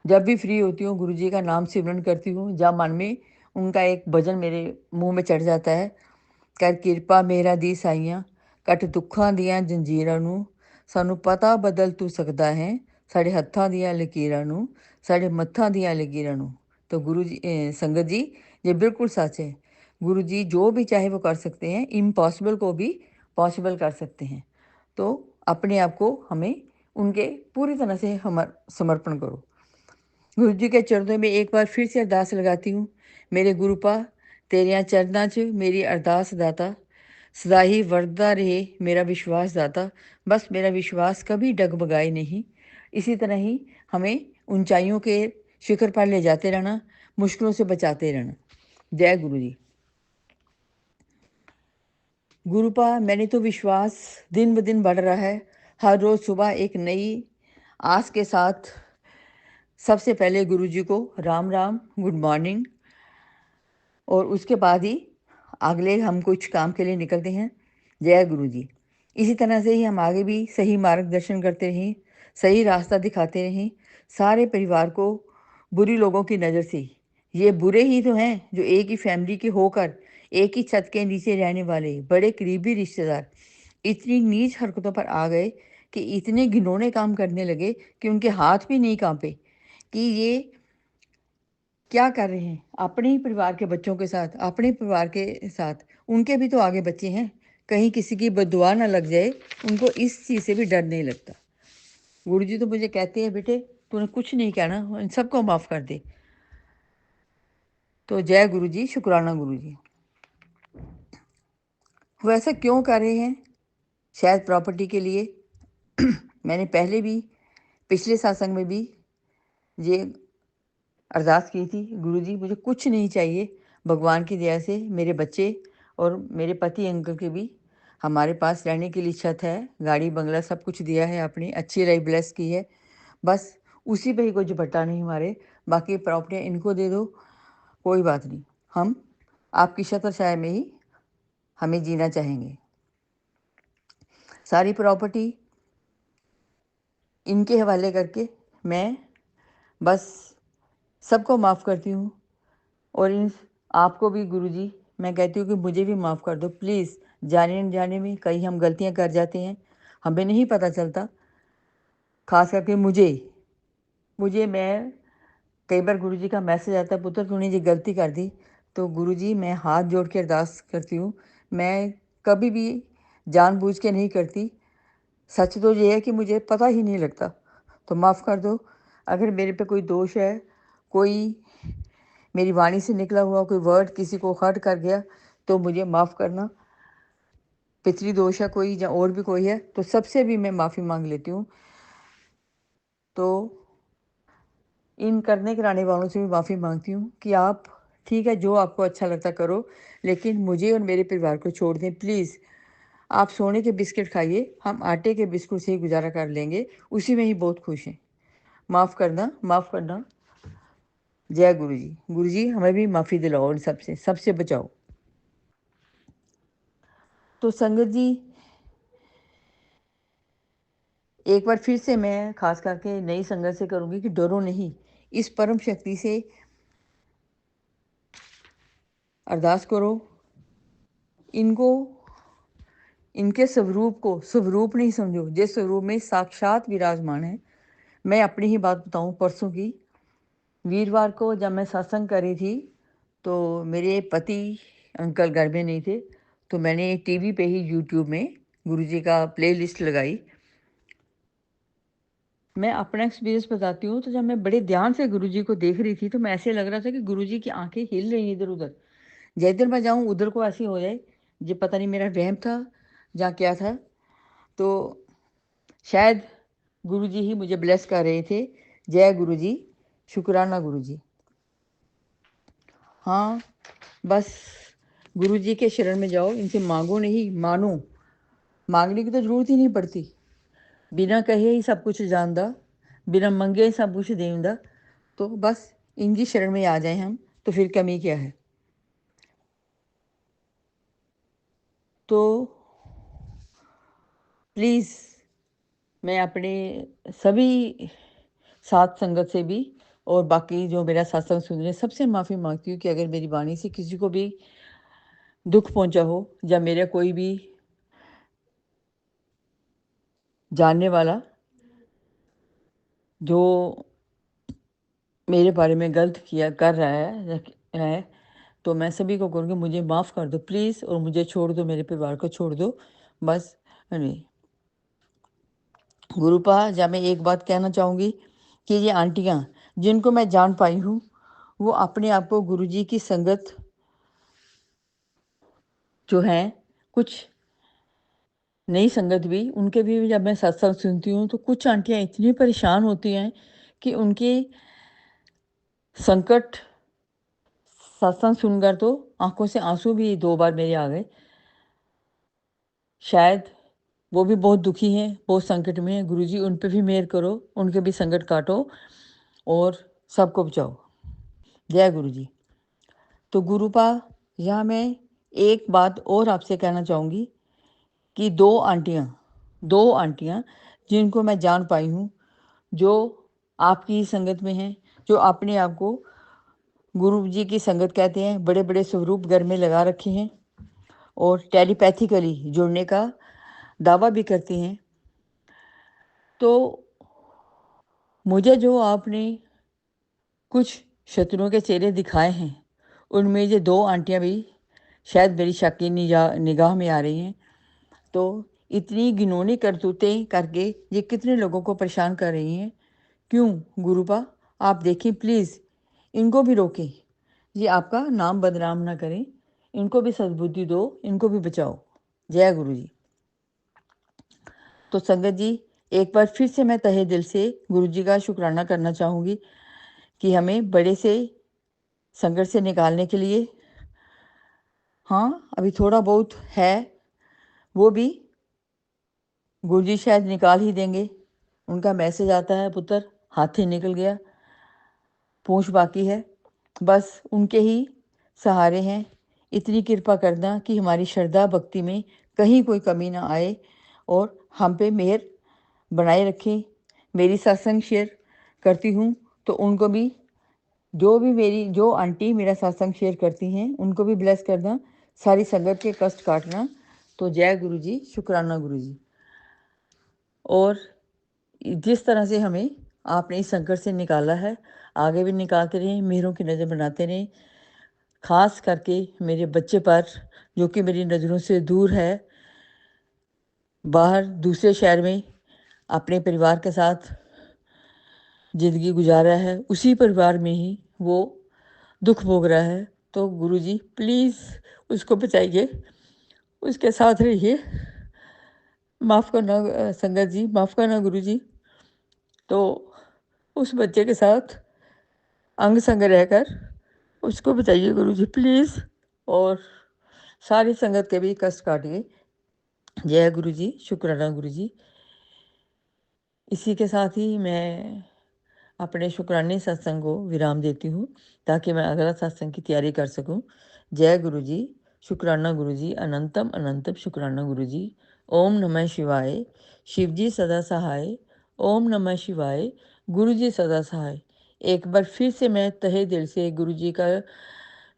Speaker 6: जब भी फ्री होती हूँ गुरु जी का नाम सिमरन करती हूँ। जब मन में उनका एक भजन मेरे मुंह में चढ़ जाता है, कर किरपा मेरा दी साइयां, कट दुखां दियां जंजीरां नूं, सानू पता बदल तू सकदा है, साढ़े हत्थां दियां लकीरां नूं, साढ़े मत्थां दियां लकीरां नूं। तो गुरु जी, संगत जी, ये बिल्कुल सच है। गुरु जी जो भी चाहे वो कर सकते हैं, इम्पॉसिबल को भी पॉसिबल कर सकते हैं। तो अपने आप को हमें उनके पूरी तरह से हम समर्पण करो। गुरु जी के चरणों में एक बार फिर से अरदास लगाती हूँ। मेरे गुरुपा, तेरिया चरना च मेरी अरदास दाता, सदा ही वरदा रहे मेरा विश्वास दाता। बस मेरा विश्वास कभी डगमगाए नहीं। इसी तरह ही हमें ऊंचाइयों के शिखर पर ले जाते रहना, मुश्किलों से बचाते रहना। जय गुरु जी। गुरुपा, मैंने तो विश्वास दिन ब दिन बढ़ रहा है। हर रोज़ सुबह एक नई आस के साथ सबसे पहले गुरु जी को राम राम, गुड मॉर्निंग, और उसके बाद ही अगले हम कुछ काम के लिए निकलते हैं। जय गुरु जी। इसी तरह से ही हम आगे भी सही मार्गदर्शन करते रहें, सही रास्ता दिखाते रहें सारे परिवार को बुरी लोगों की नज़र से। ये बुरे ही तो हैं जो एक ही फैमिली के होकर एक ही छत के नीचे रहने वाले बड़े करीबी रिश्तेदार इतनी नीच हरकतों पर आ गए कि इतने घिनौने काम करने लगे कि उनके हाथ भी नहीं कांपे कि ये क्या कर रहे हैं अपने ही परिवार के बच्चों के साथ, अपने परिवार के साथ। उनके भी तो आगे बच्चे हैं, कहीं किसी की बददुआ ना लग जाए। उनको इस चीज़ से भी डर नहीं लगता। गुरु जी तो मुझे कहते हैं, बेटे तूने कुछ नहीं कहना, इन सबको माफ़ कर दे। तो जय गुरु जी, शुक्राना गुरु जी। वो ऐसा क्यों कर रहे हैं? शायद प्रॉपर्टी के लिए। मैंने पहले भी पिछले सत्संग में भी ये अरदास की थी, गुरु जी मुझे कुछ नहीं चाहिए, भगवान की दया से मेरे बच्चे और मेरे पति अंकल के भी हमारे पास रहने के लिए छत है, गाड़ी बंगला सब कुछ दिया है, अपनी अच्छी लाइफ ब्लेस की है। बस उसी पे ही कोई झपट्टा नहीं मारे, बाकी प्रॉपर्टियाँ इनको दे दो, कोई बात नहीं। हम आपकी छत्र छाया में ही हमें जीना चाहेंगे। सारी प्रॉपर्टी इनके हवाले करके मैं बस सबको माफ़ करती हूँ। और इन आपको भी गुरुजी मैं कहती हूँ कि मुझे भी माफ़ कर दो प्लीज़। जाने अनजाने में कई हम गलतियाँ कर जाते हैं, हमें नहीं पता चलता। खास करके मुझे मैं कई बार गुरुजी का मैसेज आता है, पुत्र तूने ये गलती कर दी। तो गुरुजी मैं हाथ जोड़ के अरदास करती हूँ, मैं कभी भी जानबूझ के नहीं करती। सच तो ये है कि मुझे पता ही नहीं लगता, तो माफ़ कर दो। अगर मेरे पे कोई दोष है, कोई मेरी वाणी से निकला हुआ कोई वर्ड किसी को हर्ट कर गया, तो मुझे माफ़ करना। पितृदोष है कोई या और भी कोई है तो सबसे भी मैं माफ़ी मांग लेती हूँ। तो इन करने कराने वालों से भी माफ़ी मांगती हूँ कि आप ठीक है, जो आपको अच्छा लगता करो, लेकिन मुझे और मेरे परिवार को छोड़ दें प्लीज़। आप सोने के बिस्किट खाइए, हम आटे के बिस्कुट से ही गुजारा कर लेंगे, उसी में ही बहुत खुश हैं। माफ़ करना, माफ़ करना। जय गुरु जी। गुरु जी हमें भी माफ़ी दिलाओ, इन सबसे बचाओ। तो संगत जी, एक बार फिर से मैं खास करके नई संगत से करूँगी कि डरो नहीं, इस परम शक्ति से अरदास करो। इनको, इनके स्वरूप को स्वरूप नहीं समझो, जिस स्वरूप में साक्षात विराजमान है। मैं अपनी ही बात बताऊं, परसों की वीरवार को जब मैं सत्संग कर रही थी तो मेरे पति अंकल घर में नहीं थे, तो मैंने टीवी पे ही यूट्यूब में गुरुजी का प्लेलिस्ट लगाई। मैं अपना एक्सपीरियंस बताती हूँ। तो जब मैं बड़े ध्यान से गुरुजी को देख रही थी तो मैं ऐसे लग रहा था कि गुरुजी की आंखें हिल रही हैं इधर उधर, जिधर मैं जाऊँ उधर को ऐसी हो जाए। ये पता नहीं मेरा वहम था या क्या था। तो शायद गुरुजी ही मुझे ब्लेस कर रहे थे। जय गुरुजी, शुक्राना गुरुजी। हाँ, बस गुरुजी के शरण में जाओ, इनसे मांगो नहीं, मानो। मांगने की तो जरूरत ही नहीं पड़ती, बिना कहे ही सब कुछ जानदा, बिना मंगे ही सब कुछ देंदा। तो बस इनकी शरण में आ जाए हम, तो फिर कमी क्या है। तो प्लीज़ मैं अपने सभी साथ संगत से भी और बाकी जो मेरा सत्संग सुन रहे हैं सबसे माफ़ी मांगती हूँ कि अगर मेरी वाणी से किसी को भी दुख पहुंचा हो, या मेरा कोई भी जानने वाला जो मेरे बारे में गलत किया कर रहा है, तो मैं सभी को कहूँगी मुझे माफ़ कर दो प्लीज़, और मुझे छोड़ दो, मेरे परिवार को छोड़ दो बस। नहीं, गुरुपा, जब मैं एक बात कहना चाहूँगी कि ये आंटियाँ जिनको मैं जान पाई हूँ, वो अपने आप को गुरुजी की संगत जो है, कुछ नई संगत भी, उनके भी जब मैं सत्संग सुनती हूँ तो कुछ आंटियाँ इतनी परेशान होती हैं कि उनके संकट सत्संग सुनकर तो आंखों से आंसू भी 2 बार मेरे आ गए। शायद वो भी बहुत दुखी हैं, बहुत संकट में हैं। गुरुजी उन पे भी मेहर करो, उनके भी संकट काटो और सबको बचाओ। जय गुरुजी। तो गुरुपा, यहाँ मैं एक बात और आपसे कहना चाहूँगी कि 2 आंटियाँ जिनको मैं जान पाई हूँ, जो आपकी ही संगत में हैं, जो अपने आप को गुरु जी की संगत कहते हैं, बड़े बड़े स्वरूप घर में लगा रखे हैं और टेलीपैथिकली जुड़ने का दावा भी करती हैं। तो मुझे जो आपने कुछ शत्रुओं के चेहरे दिखाए हैं, उनमें ये 2 आंटियाँ भी शायद मेरी शक निगाह में आ रही हैं। तो इतनी घिनौनी करतूतें करके ये कितने लोगों को परेशान कर रही हैं। क्यों गुरुपा, आप देखें प्लीज़, इनको भी रोकें, ये आपका नाम बदनाम ना करें, इनको भी सद्बुद्धि दो, इनको भी बचाओ। जय गुरु जी। तो संगत जी, एक बार फिर से मैं तहे दिल से गुरु जी का शुक्राना करना चाहूँगी कि हमें बड़े से संकट से निकालने के लिए। हाँ, अभी थोड़ा बहुत है, वो भी गुरु जी शायद निकाल ही देंगे। उनका मैसेज आता है, पुत्र हाथी निकल गया, पूंछ बाकी है, बस उनके ही सहारे हैं। इतनी कृपा करना कि हमारी श्रद्धा भक्ति में कहीं कोई कमी ना आए और हम पे मेहर बनाए रखें। मेरी सत्संग शेयर करती हूँ तो उनको भी, जो आंटी मेरा सत्संग शेयर करती हैं, उनको भी ब्लेस करना, सारी संगत के कष्ट काटना। तो जय गुरु जी, शुक्राना गुरु जी। और जिस तरह से हमें आपने इस संकट से निकाला है, आगे भी निकालते रहें, मेहरों की नज़र बनाते रहें। ख़ास करके मेरे बच्चे पर, जो कि मेरी नज़रों से दूर है, बाहर दूसरे शहर में अपने परिवार के साथ ज़िंदगी गुजार रहा है, उसी परिवार में ही वो दुख भोग रहा है। तो गुरुजी प्लीज़ उसको बचाइए, उसके साथ रहिए। माफ़ करना संगत जी, माफ़ करना गुरुजी। तो उस बच्चे के साथ अंग संग रहकर उसको बचाइए गुरुजी प्लीज़, और सारी संगत के भी कष्ट काटिए। जय गुरुजी, शुक्राना गुरुजी। इसी के साथ ही मैं अपने शुक्राने सत्संग को विराम देती हूँ, ताकि मैं अगला सत्संग की तैयारी कर सकूँ। जय गुरुजी, शुक्राना गुरुजी, अनंतम अनंतम शुक्राना गुरुजी। ओम नमः शिवाय, शिवजी सदा सहाय। ओम नमः शिवाय, गुरुजी सदा सहाय। एक बार फिर से मैं तहे दिल से गुरुजी का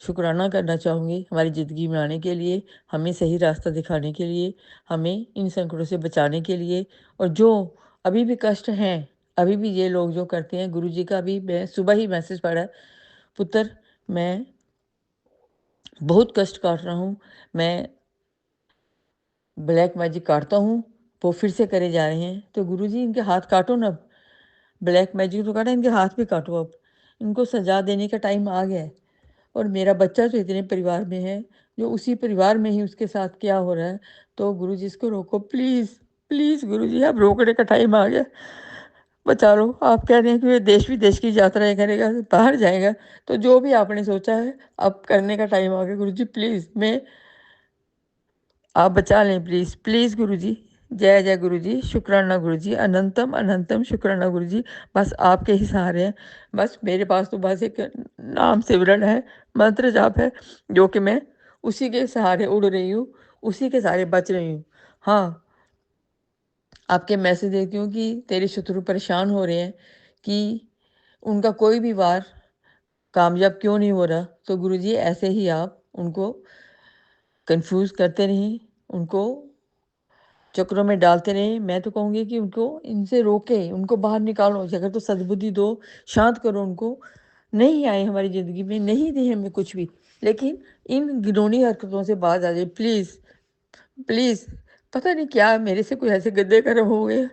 Speaker 6: शुक्राना करना चाहूँगी, हमारी ज़िंदगी में आने के लिए, हमें सही रास्ता दिखाने के लिए, हमें इन संकटों से बचाने के लिए। और जो अभी भी कष्ट हैं, अभी भी ये लोग जो करते हैं, गुरुजी का अभी मैं सुबह ही मैसेज पढ़ा, पुत्र मैं बहुत कष्ट काट रहा हूँ, मैं ब्लैक मैजिक काटता हूँ, वो फिर से करे जा रहे हैं। तो गुरुजी इनके हाथ काटो ना, ब्लैक मैजिक तो काटा, इनके हाथ भी काटो, अब इनको सजा देने का टाइम आ गया है। और मेरा बच्चा तो इतने परिवार में है, जो उसी परिवार में ही उसके साथ क्या हो रहा है। तो गुरुजी इसको रोको प्लीज़, प्लीज़ गुरुजी, अब रोकने का टाइम आ गया, बचा लो। आप कह रहे हैं कि वे देश विदेश की यात्राएं करेगा, बाहर जाएगा, तो जो भी आपने सोचा है अब करने का टाइम आ गया गुरुजी प्लीज़, मैं आप बचा लें प्लीज़, प्लीज़ गुरुजी। जय जय गुरुजी, शुक्राना गुरुजी, अनंतम अनंतम शुक्राना गुरुजी। बस आपके ही सहारे हैं, बस मेरे पास तो बस एक नाम सिमरन है, मंत्र जाप है, जो कि मैं उसी के सहारे उड़ रही हूँ, उसी के सहारे बच रही हूँ। हाँ, आपके मैसेज देती हूँ कि तेरे शत्रु परेशान हो रहे हैं कि उनका कोई भी वार कामयाब क्यों नहीं हो रहा। तो गुरुजी ऐसे ही आप उनको कंफ्यूज करते रहें, उनको चक्रों में डालते रहें। मैं तो कहूँगी कि उनको इनसे रोके, उनको बाहर निकालो, अगर तो सद्बुद्धि दो, शांत करो उनको। नहीं आए हमारी ज़िंदगी में, नहीं दे हमें कुछ भी, लेकिन इन घिनौनी हरकतों से बाज आ जाए प्लीज़, प्लीज़। पता नहीं क्या मेरे से कोई ऐसे गंदे कर्म हो गए,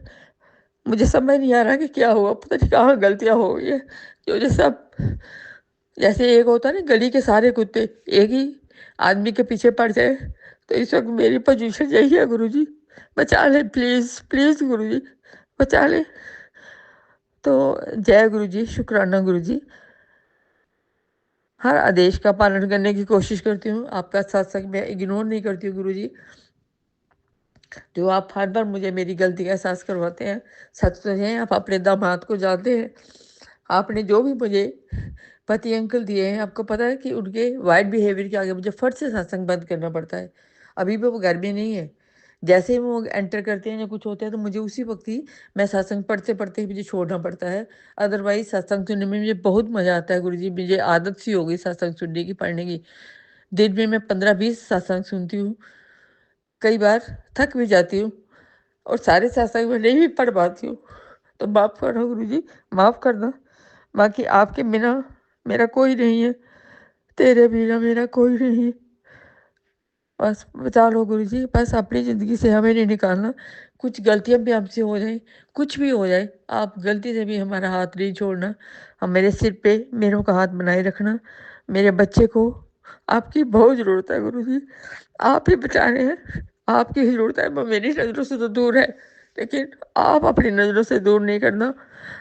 Speaker 6: मुझे समझ नहीं आ रहा कि क्या हुआ, पता नहीं कहाँ गलतियाँ हो गई है, जो ये सब, जैसे एक होता है ना गली के सारे कुत्ते एक ही आदमी के पीछे पड़ जाए, तो इस वक्त मेरी पोजीशन यही है गुरुजी, बचा लें प्लीज़, प्लीज़ गुरुजी, बचा लें। तो जय गुरुजी, शुक्राना गुरुजी। हर आदेश का पालन करने की कोशिश करती हूँ, आपका सत्संग मैं इग्नोर नहीं करती हूँ गुरुजी। जो आप हर बार मुझे मेरी गलती का एहसास करवाते हैं, सच तो है, आप अपने दामाद को जानते हैं। आपने जो भी मुझे पति अंकल दिए हैं, आपको पता है कि उनके वाइड बिहेवियर के आगे मुझे फट से सत्संग बंद करना पड़ता है। अभी भी वो घर में नहीं है, जैसे ही वो एंटर करते हैं या कुछ होता है, तो मुझे उसी वक्त ही मैं सत्संग पढ़ते पढ़ते ही मुझे छोड़ना पड़ता है। अदरवाइज सत्संग सुनने में मुझे बहुत मज़ा आता है गुरुजी, मुझे आदत सी हो गई सत्संग सुनने की, पढ़ने की। दिन में मैं 15-20 सत्संग सुनती हूँ, कई बार थक भी जाती हूँ, और सारे सत्संग में नहीं भी पढ़ पाती हूँ। तो माफ़ करना गुरुजी, माफ़ करना। बाकी आपके बिना मेरा कोई नहीं है, तेरे बिना मेरा कोई नहीं है। बस बचा लो गुरुजी, बस अपनी ज़िंदगी से हमें नहीं निकालना। कुछ गलतियाँ भी हमसे हो जाएँ, कुछ भी हो जाए, आप गलती से भी हमारा हाथ नहीं छोड़ना। हम मेरे सिर पे मेरों का हाथ बनाए रखना। मेरे बच्चे को आपकी बहुत ज़रूरत है गुरुजी, आप ही बचा रहे हैं, आपकी ही ज़रूरत है। वो मेरी नज़रों से तो दूर है, लेकिन आप अपनी नज़रों से दूर नहीं करना।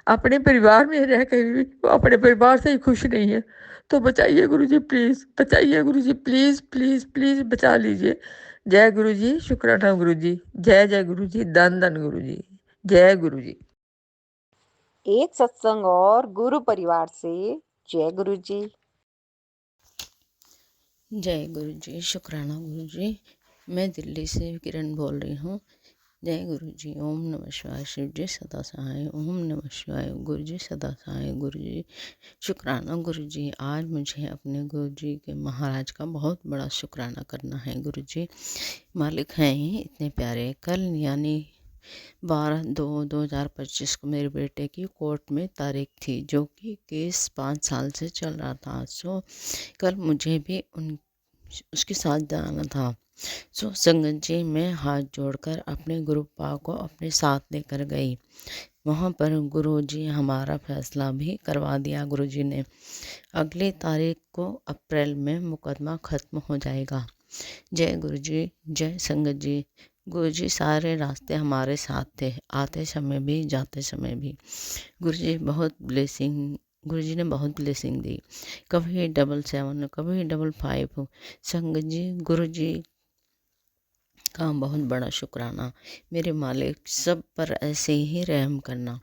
Speaker 6: अपने परिवार में रह कर भी वो अपने परिवार से ही खुश नहीं है, तो बचाइए गुरुजी प्लीज़, बचाइए गुरुजी प्लीज़, प्लीज़, प्लीज़ बचा लीजिए। जय गुरुजी, शुक्राना गुरुजी। जय जय गुरुजी, धन धन गुरुजी। जय गुरुजी।
Speaker 2: एक सत्संग और गुरु परिवार से जय गुरु जी।
Speaker 7: जय गुरु जी, शुक्राना गुरु जी। मैं दिल्ली से किरण बोल रही हूँ। जय गुरु जी। ओम नमः शिवाय, शिव जी सदा सहाय। ओम नमः शिवाय, गुरु जी सदा सहाय। गुरु जी शुक्राना गुरु जी। आज मुझे अपने गुरु जी के महाराज का बहुत बड़ा शुक्राना करना है। गुरु जी मालिक हैं इतने प्यारे। कल यानी 12/2/2025 को मेरे बेटे की कोर्ट में तारीख थी, जो कि केस 5 साल से चल रहा था। सो कल मुझे भी उसके साथ जाना था। सो संगत जी, मैं हाथ जोड़कर अपने गुरुपा को अपने साथ लेकर गई। वहाँ पर गुरुजी हमारा फैसला भी करवा दिया। गुरुजी ने अगली तारीख को अप्रैल में मुकदमा ख़त्म हो जाएगा। जय गुरुजी, जय संगत जी। गुरुजी सारे रास्ते हमारे साथ थे, आते समय भी जाते समय भी। गुरुजी ने बहुत ब्लेसिंग दी। कभी 777, कभी 555। संगत जी, गुरुजी का बहुत बड़ा शुक्राना। मेरे मालिक, सब पर ऐसे ही रहम करना।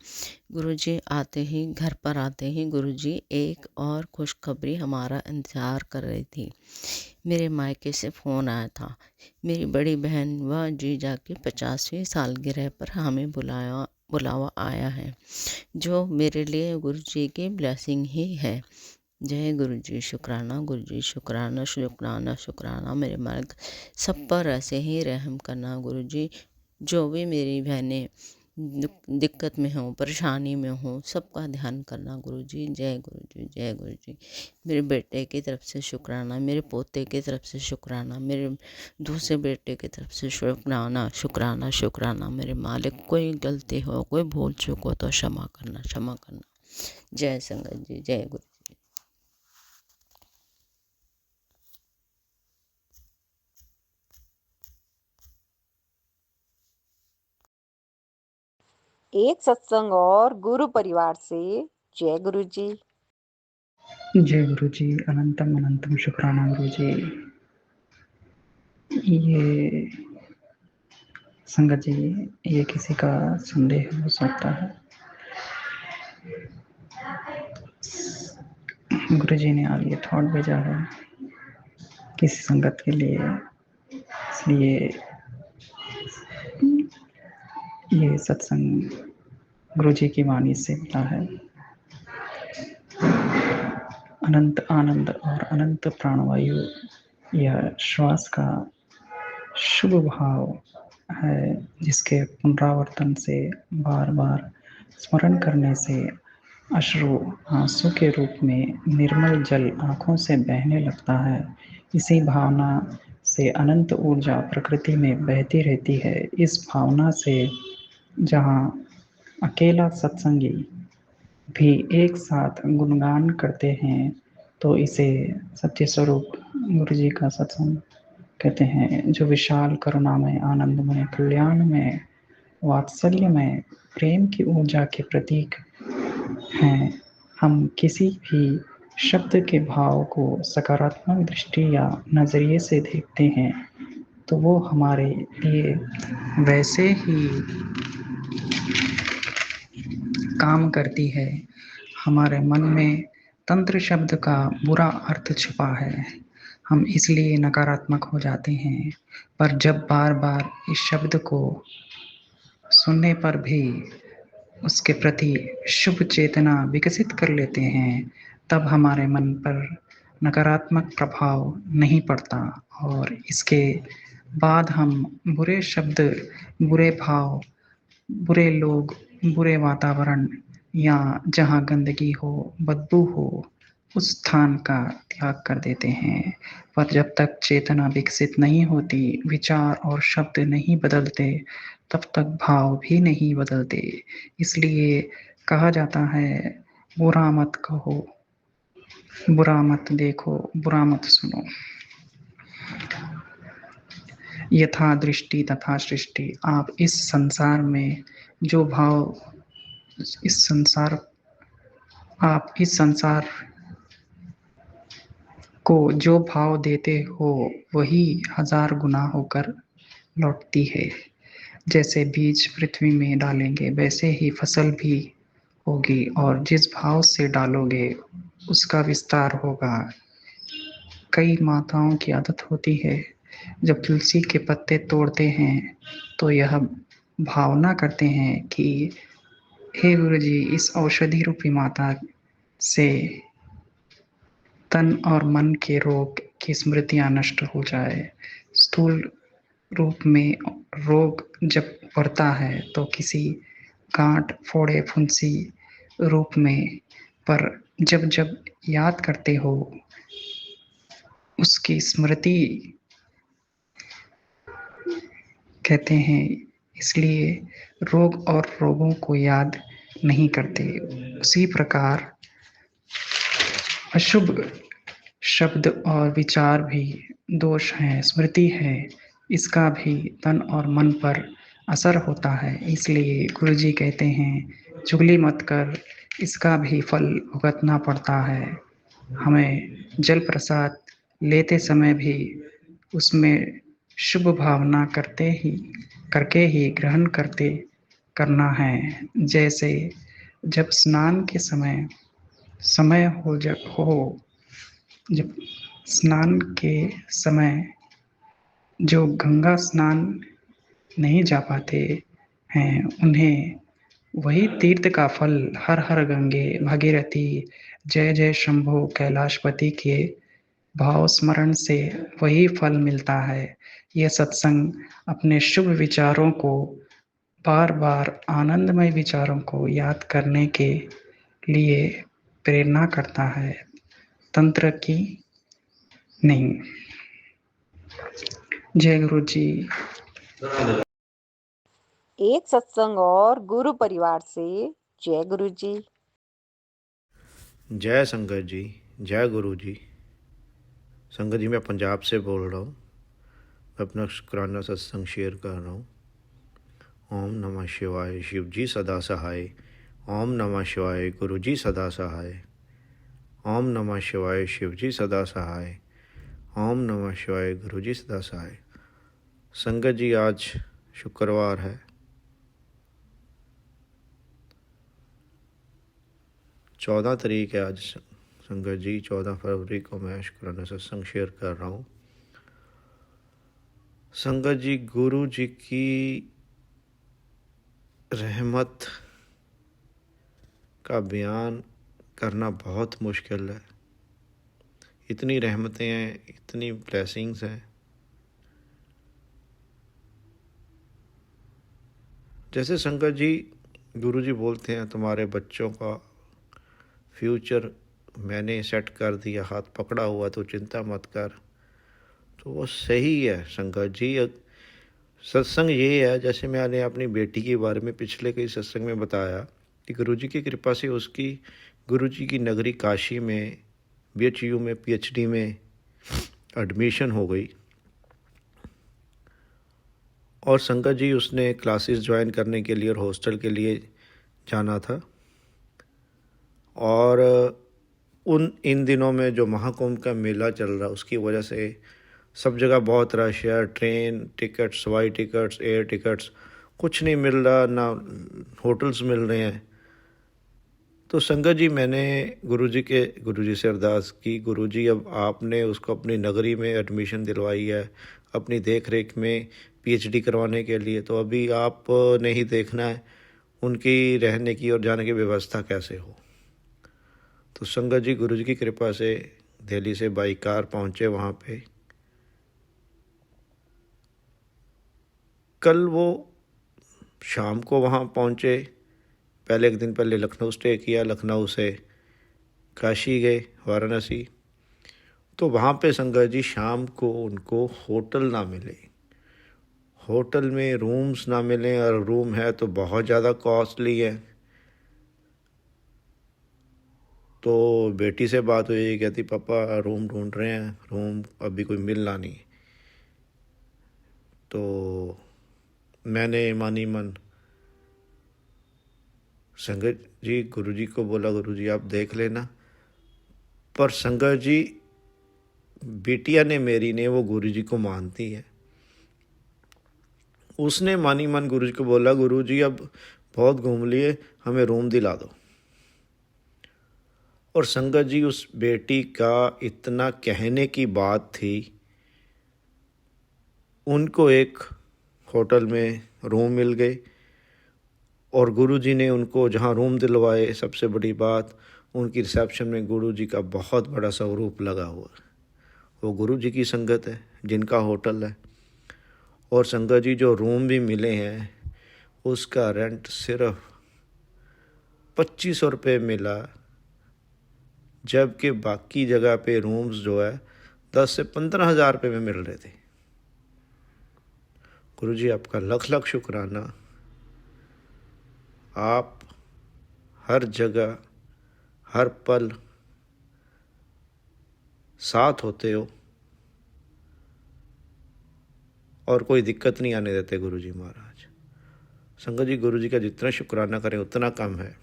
Speaker 7: गुरुजी आते ही, घर पर आते ही गुरुजी एक और खुशखबरी हमारा इंतज़ार कर रही थी। मेरे मायके से फ़ोन आया था। मेरी बड़ी बहन व जीजा की 50वीं सालगिरह पर हमें बुलावा आया है, जो मेरे लिए गुरुजी की ब्लेसिंग ही है। जय गुरुजी, शुक्राना गुरुजी, शुक्राना शुक्राना शुक्राना। मेरे मालिक, सब पर ऐसे ही रहम करना गुरुजी। जो भी मेरी बहनें दिक्कत में हों, परेशानी में हों, सबका ध्यान करना गुरुजी। जय गुरुजी, जय गुरुजी। मेरे बेटे की तरफ से शुक्राना, मेरे पोते की तरफ से शुक्राना, मेरे दूसरे बेटे की तरफ से शुक्राना शुक्राना शुक्राना। मेरे मालिक, कोई गलती हो, कोई भूल चूक हो तो क्षमा करना, क्षमा करना। जय संगत जी, जय गुरु।
Speaker 2: एक सत्संग और गुरु परिवार से जय गुरु जी।
Speaker 8: जय गुरु जी, अनंतम अनंतम शुक्राना गुरु जी। ये संगत जी, ये किसी का संदेह हो सकता है। गुरु जी ने आज ये थॉट भेजा है किसी संगत के लिए, इसलिए ये सत्संग गुरु जी की वाणी से मिला है। अनंत आनंद और अनंत प्राणवायु, यह श्वास का शुभ भाव है, जिसके पुनरावर्तन से, बार बार स्मरण करने से अश्रु आंसू के रूप में निर्मल जल आँखों से बहने लगता है। इसी भावना से अनंत ऊर्जा प्रकृति में बहती रहती है। इस भावना से जहाँ अकेला सत्संगी भी एक साथ गुणगान करते हैं, तो इसे सत्य स्वरूप गुरु जी का सत्संग कहते हैं, जो विशाल करुणामय, आनंदमय, कल्याणमय, वात्सल्यमय, प्रेम की ऊर्जा के प्रतीक हैं। हम किसी भी शब्द के भाव को सकारात्मक दृष्टि या नज़रिए से देखते हैं, तो वो हमारे लिए वैसे ही काम करती है। हमारे मन में तंत्र शब्द का बुरा अर्थ छुपा है, हम इसलिए नकारात्मक हो जाते हैं। पर जब बार बार इस शब्द को सुनने पर भी उसके प्रति शुभ चेतना विकसित कर लेते हैं, तब हमारे मन पर नकारात्मक प्रभाव नहीं पड़ता, और इसके बाद हम बुरे शब्द, बुरे भाव, बुरे लोग, बुरे वातावरण या जहाँ गंदगी हो, बदबू हो, उस स्थान का त्याग कर देते हैं। पर जब तक चेतना विकसित नहीं होती, विचार और शब्द नहीं बदलते, तब तक भाव भी नहीं बदलते। इसलिए कहा जाता है, बुरा मत कहो, बुरा मत देखो, बुरा मत सुनो। यथा दृष्टि तथा सृष्टि। आप इस संसार में जो भाव, आप इस संसार को जो भाव देते हो, वही 1000 गुना होकर लौटती है। जैसे बीज पृथ्वी में डालेंगे, वैसे ही फसल भी होगी, और जिस भाव से डालोगे उसका विस्तार होगा। कई माताओं की आदत होती है, जब तुलसी के पत्ते तोड़ते हैं तो यह भावना करते हैं कि हे गुरु जी, इस औषधि रूपी माता से तन और मन के रोग की स्मृतियां नष्ट हो जाए। स्थूल रूप में रोग जब बढ़ता है तो किसी गांठ, फोड़े, फुंसी रूप में, पर जब जब याद करते हो उसकी स्मृति कहते हैं, इसलिए रोग और रोगों को याद नहीं करते। उसी प्रकार अशुभ शब्द और विचार भी दोष हैं, स्मृति है, इसका भी तन और मन पर असर होता है। इसलिए गुरुजी कहते हैं चुगली मत कर, इसका भी फल भुगतना पड़ता है। हमें जल प्रसाद लेते समय भी उसमें शुभ भावना करके ही ग्रहण करना है। जैसे जब स्नान के समय जब स्नान के समय जो गंगा स्नान नहीं जा पाते हैं, उन्हें वही तीर्थ का फल हर हर गंगे भागीरथी जय जय शंभो कैलाशपति के भाव स्मरण से वही फल मिलता है। यह सत्संग अपने शुभ विचारों को बार बार आनंदमय विचारों को याद करने के लिए प्रेरणा करता है, तंत्र की नहीं। जय गुरु जी।
Speaker 2: एक सत्संग और गुरु परिवार से जय गुरु जी।
Speaker 9: जय संगत जी, जय गुरु जी। संगत जी, मैं पंजाब से बोल रहा हूँ। मैं अपना शुक्राना सत्संग शेयर कर रहा हूँ। ओम नमः शिवाय, शिव जी सदा सहाय। ओम नमः शिवाय, गुरु जी सदा सहाय। ओम नमः शिवाय, शिव जी सदा सहाय। ओम नमः शिवाय, गुरु जी सदा सहाय। संगत जी, आज शुक्रवार है, 14 तारीख है आज। संगत जी, 14 फरवरी को मैं शुक्राना सत्संग शेयर कर रहा हूँ। संगत जी, गुरु जी की रहमत का बयान करना बहुत मुश्किल है। इतनी रहमतें हैं, इतनी ब्लेसिंग्स हैं। जैसे संगत जी, गुरु जी बोलते हैं तुम्हारे बच्चों का फ्यूचर मैंने सेट कर दिया, हाथ पकड़ा हुआ, तो चिंता मत कर। तो वो सही है संगत जी। सत्संग ये है, जैसे मैंने अपनी बेटी के बारे में पिछले कई सत्संग में बताया कि गुरु जी की कृपा से उसकी गुरु जी की नगरी काशी में BHU में PhD में एडमिशन हो गई। और संगत जी, उसने क्लासेस ज्वाइन करने के लिए और हॉस्टल के लिए जाना था। और इन दिनों में जो महाकुंभ का मेला चल रहा, उसकी वजह से सब जगह बहुत रश है। ट्रेन टिकट्स, हवाई टिकट्स, एयर टिकट्स कुछ नहीं मिल रहा, ना होटल्स मिल रहे हैं। तो संगत जी, मैंने गुरु जी से अरदास की, गुरु जी अब आपने उसको अपनी नगरी में एडमिशन दिलवाई है, अपनी देख रेख में PhD करवाने के लिए, तो अभी आप ने ही देखना है उनकी रहने की और जाने की व्यवस्था कैसे हो। तो संगत जी, गुरु जी की कृपा से दिल्ली से बाई कार पहुँचे वहाँ पे। कल वो शाम को वहाँ पहुँचे। पहले एक दिन पहले लखनऊ स्टे किया, लखनऊ से काशी गए, वाराणसी। तो वहाँ पे संगत जी शाम को उनको होटल ना मिले, होटल में रूम्स ना मिले, और रूम है तो बहुत ज़्यादा कॉस्टली है। तो बेटी से बात हुई, कहती पापा रूम ढूंढ रहे हैं, रूम अभी कोई मिलना नहीं। तो मैंने मानी मन संगत जी गुरु जी को बोला, गुरु जी आप देख लेना। पर संगत जी, बिटिया ने मेरी ने वो गुरु जी को मानती है। उसने मानी मन गुरु जी को बोला, गुरु जी अब बहुत घूम लिए, हमें रूम दिला दो। और संगत जी, उस बेटी का इतना कहने की बात थी, उनको एक होटल में रूम मिल गए। और गुरु जी ने उनको जहाँ रूम दिलवाए, सबसे बड़ी बात, उनकी रिसेप्शन में गुरु जी का बहुत बड़ा स्वरूप लगा हुआ। वो गुरु जी की संगत है जिनका होटल है। और संगत जी, जो रूम भी मिले हैं उसका रेंट सिर्फ 2500 रुपये मिला, जबकि बाकी जगह पे रूम्स जो है 10 से 15,000 रुपये में मिल रहे थे। गुरुजी आपका लख लख शुक्राना। आप हर जगह हर पल साथ होते हो और कोई दिक्कत नहीं आने देते गुरुजी महाराज। संगत जी, गुरुजी का जितना शुक्राना करें उतना कम है।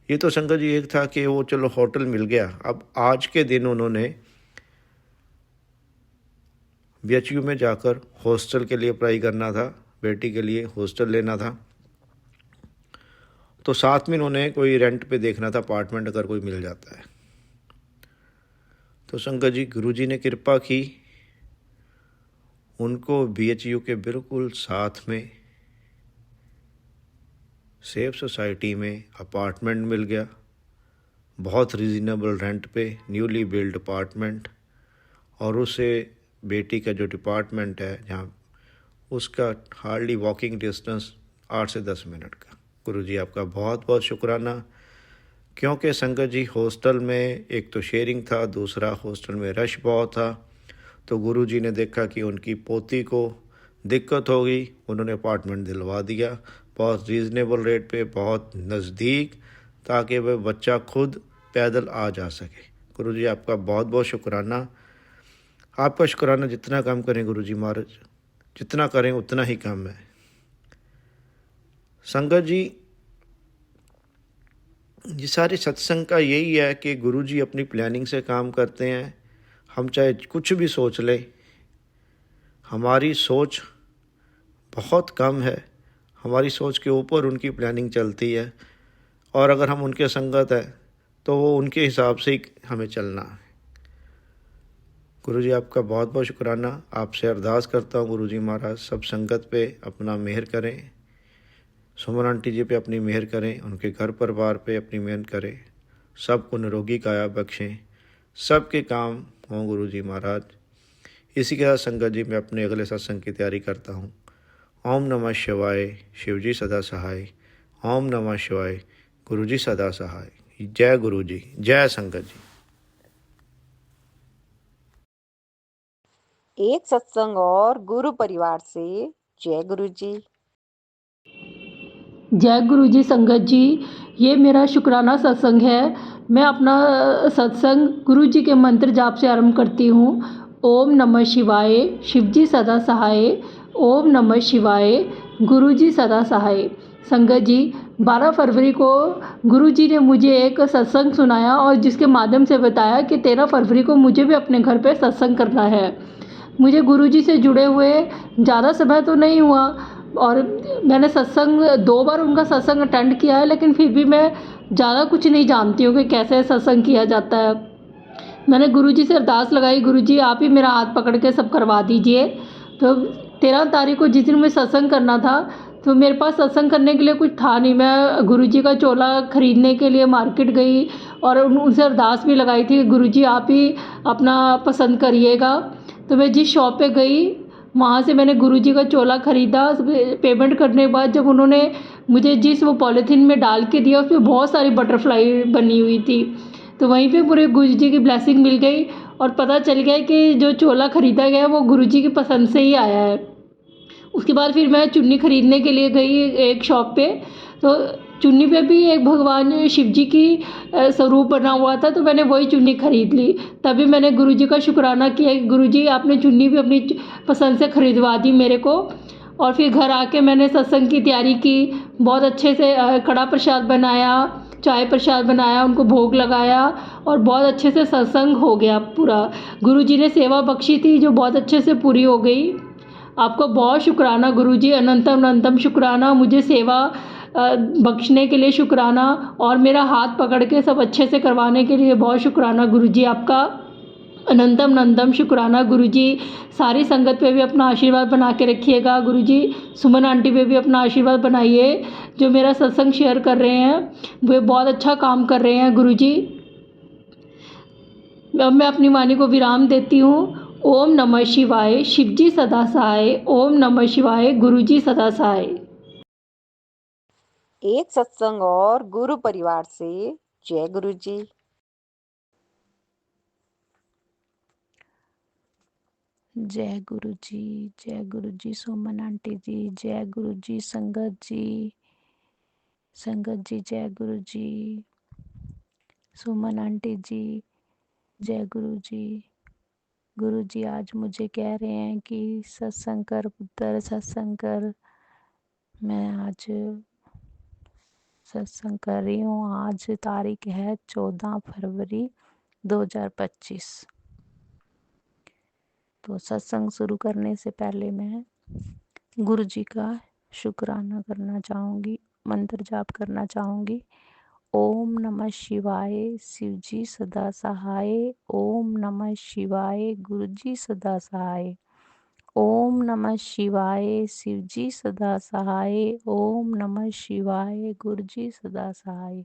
Speaker 9: ये तो संगत जी एक था कि वो चलो होटल मिल गया, अब आज के दिन उन्होंने BHU में जाकर हॉस्टल के लिए अप्लाई करना था, बेटी के लिए हॉस्टल लेना था, तो साथ में उन्होंने कोई रेंट पे देखना था अपार्टमेंट, अगर कोई मिल जाता है तो। संगत जी, गुरुजी ने कृपा की, उनको BHU के बिल्कुल साथ में सेफ सोसाइटी में अपार्टमेंट मिल गया, बहुत रीज़नेबल रेंट पे, न्यूली बिल्ड अपार्टमेंट। और उसे बेटी का जो डिपार्टमेंट है जहाँ, उसका हार्डली वॉकिंग डिस्टेंस 8 से 10 मिनट का। गुरुजी आपका बहुत बहुत शुक्राना। क्योंकि संगत जी हॉस्टल में एक तो शेयरिंग था, दूसरा हॉस्टल में रश बहुत था, तो गुरुजी ने देखा कि उनकी पोती को दिक्कत होगी, उन्होंने अपार्टमेंट दिलवा दिया बहुत रीज़नेबल रेट पे, बहुत नज़दीक, ताकि वह बच्चा खुद पैदल आ जा सके। गुरुजी आपका बहुत बहुत शुक्राना। आपका शुक्राना जितना कम करें गुरुजी महाराज, जितना करें उतना ही कम है। संगत जी, ये सारे सत्संग का यही है कि गुरुजी अपनी प्लानिंग से काम करते हैं। हम चाहे कुछ भी सोच लें, हमारी सोच बहुत कम है, हमारी सोच के ऊपर उनकी प्लानिंग चलती है, और अगर हम उनके संगत हैं तो वो उनके हिसाब से ही हमें चलना है। गुरुजी आपका बहुत बहुत शुक्राना। आपसे अरदास करता हूँ गुरुजी महाराज सब संगत पे अपना मेहर करें, सुमन आंटी जी पे अपनी मेहर करें, उनके घर परिवार पे अपनी मेहर करें, सबको निरोगी काया बख्शें, सबके काम हों गुरुजी महाराज। इसी के साथ संगत जी मैं अपने अगले सत्संग की तैयारी करता हूँ। ओम नमः शिवाय, शिवजी सदा सहाय। ओम नमः शिवाय, गुरुजी सदा सहाय। जय गुरुजी, जय संगत जी।
Speaker 2: एक सत्संग और गुरु परिवार से जय गुरु जी।
Speaker 5: जय गुरु जी। संगत जी, ये मेरा शुक्राना सत्संग है। मैं अपना सत्संग गुरु जी के मंत्र जाप से आरंभ करती हूँ। ओम नमः शिवाय, शिवजी सदा सहाय। ओम नमः शिवाय, गुरु जी सदा सहाय। संगत जी, 12 फरवरी को गुरु जी ने मुझे एक सत्संग सुनाया और जिसके माध्यम से बताया कि 13 फरवरी को मुझे भी अपने घर पे सत्संग करना है। मुझे गुरु जी से जुड़े हुए ज़्यादा समय तो नहीं हुआ और मैंने सत्संग 2 बार उनका सत्संग अटेंड किया है, लेकिन फिर भी मैं ज़्यादा कुछ नहीं जानती हूँ कि कैसे सत्संग किया जाता है। मैंने गुरुजी से अरदास लगाई, गुरुजी आप ही मेरा हाथ पकड़ के सब करवा दीजिए। तो 13 तारीख को जिस दिन मुझे सत्संग करना था, तो मेरे पास सत्संग करने के लिए कुछ था नहीं। मैं गुरुजी का चोला ख़रीदने के लिए मार्केट गई और उनसे अरदास भी लगाई थी, गुरुजी आप ही अपना पसंद करिएगा। तो मैं जिस शॉप पे गई वहाँ से मैंने गुरुजी का चोला ख़रीदा। पेमेंट करने के बाद जब उन्होंने मुझे जिस वो पॉलीथीन में डाल के दिया, उसमें बहुत सारी बटरफ्लाई बनी हुई थी। तो वहीं पे पूरे गुरुजी की ब्लेसिंग मिल गई और पता चल गया कि जो चोला ख़रीदा गया वो गुरुजी की पसंद से ही आया है। उसके बाद फिर मैं चुन्नी ख़रीदने के लिए गई एक शॉप पे, तो चुन्नी पे भी एक भगवान शिव जी की स्वरूप बना हुआ था, तो मैंने वही चुन्नी ख़रीद ली। तभी मैंने गुरुजी का शुक्राना किया कि गुरुजी आपने चुन्नी भी अपनी पसंद से ख़रीदवा दी मेरे को। और फिर घर आके मैंने सत्संग की तैयारी की, बहुत अच्छे से कड़ा प्रसाद बनाया, चाय प्रसाद बनाया, उनको भोग लगाया और बहुत अच्छे से सत्संग हो गया पूरा। गुरुजी ने सेवा बख्शी थी जो बहुत अच्छे से पूरी हो गई। आपको बहुत शुक्राना गुरुजी, अनंतम अनंतम शुक्राना। मुझे सेवा बख्शने के लिए शुक्राना और मेरा हाथ पकड़ के सब अच्छे से करवाने के लिए बहुत शुक्राना गुरुजी आपका, अनंतम अनंतम शुक्राना गुरुजी। सारी संगत पे भी अपना आशीर्वाद बना के रखिएगा गुरुजी। सुमन आंटी पे भी अपना आशीर्वाद बनाइए, जो मेरा सत्संग शेयर कर रहे हैं वे बहुत अच्छा काम कर रहे हैं गुरुजी। अब मैं अपनी वाणी को विराम देती हूँ। ओम नमः शिवाय, शिवजी सदा सहाय। ओम नमः शिवाय, गुरुजी सदा सहाय।
Speaker 2: एक सत्संग और गुरु परिवार से जय गुरु जी।
Speaker 5: जय गुरु जी सोमन आंटी जी, जय गुरु जी संगत जी, जय गुरु जी, सुमन आंटी जी, जय गुरु जी। गुरु जी आज मुझे कह रहे हैं कि सत्संग कर पुत्र, सत्संग कर। मैं आज सत्संग कर रही हूँ। आज तारीख है 14 फरवरी 2025। तो सत्संग शुरू करने से पहले मैं गुरु जी का शुक्राना करना चाहूँगी, मंत्र जाप करना चाहूँगी। ओम नमः शिवाय, शिव जी सदा सहाय। ओम नमः शिवाय, गुरु जी सदा सहाय। ओम नमः शिवाय, शिव जी सदा सहाय। ओम नमः शिवाय, गुरु जी सदा सहाय।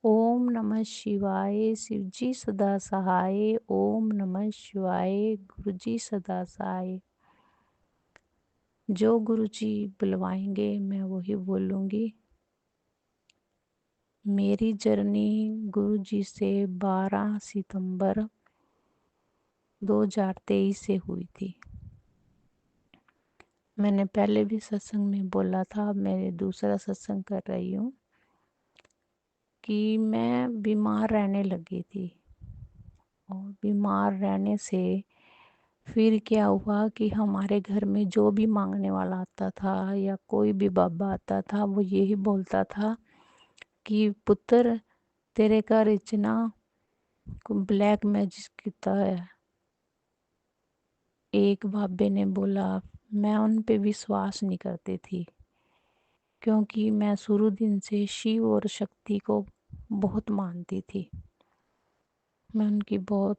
Speaker 5: ओम नमः शिवाय, शिव जी सदा सहाय। ओम नमः शिवाय, गुरु जी सदा सहाय। जो गुरु जी बुलवाएंगे मैं वही बोलूँगी। मेरी जर्नी गुरु जी से 12 सितंबर 2023 से हुई थी। मैंने पहले भी सत्संग में बोला था, मैं दूसरा सत्संग कर रही हूँ, कि मैं बीमार रहने लगी थी। और बीमार रहने से फिर क्या हुआ कि हमारे घर में जो भी मांगने वाला आता था या कोई भी बाबा आता था, वो यही बोलता था कि पुत्र तेरे घर इतना ब्लैक मैजिक किया है। एक बाबे ने बोला, मैं उन पे विश्वास नहीं करती थी, क्योंकि मैं शुरू दिन से शिव और शक्ति को बहुत मानती थी। मैं उनकी बहुत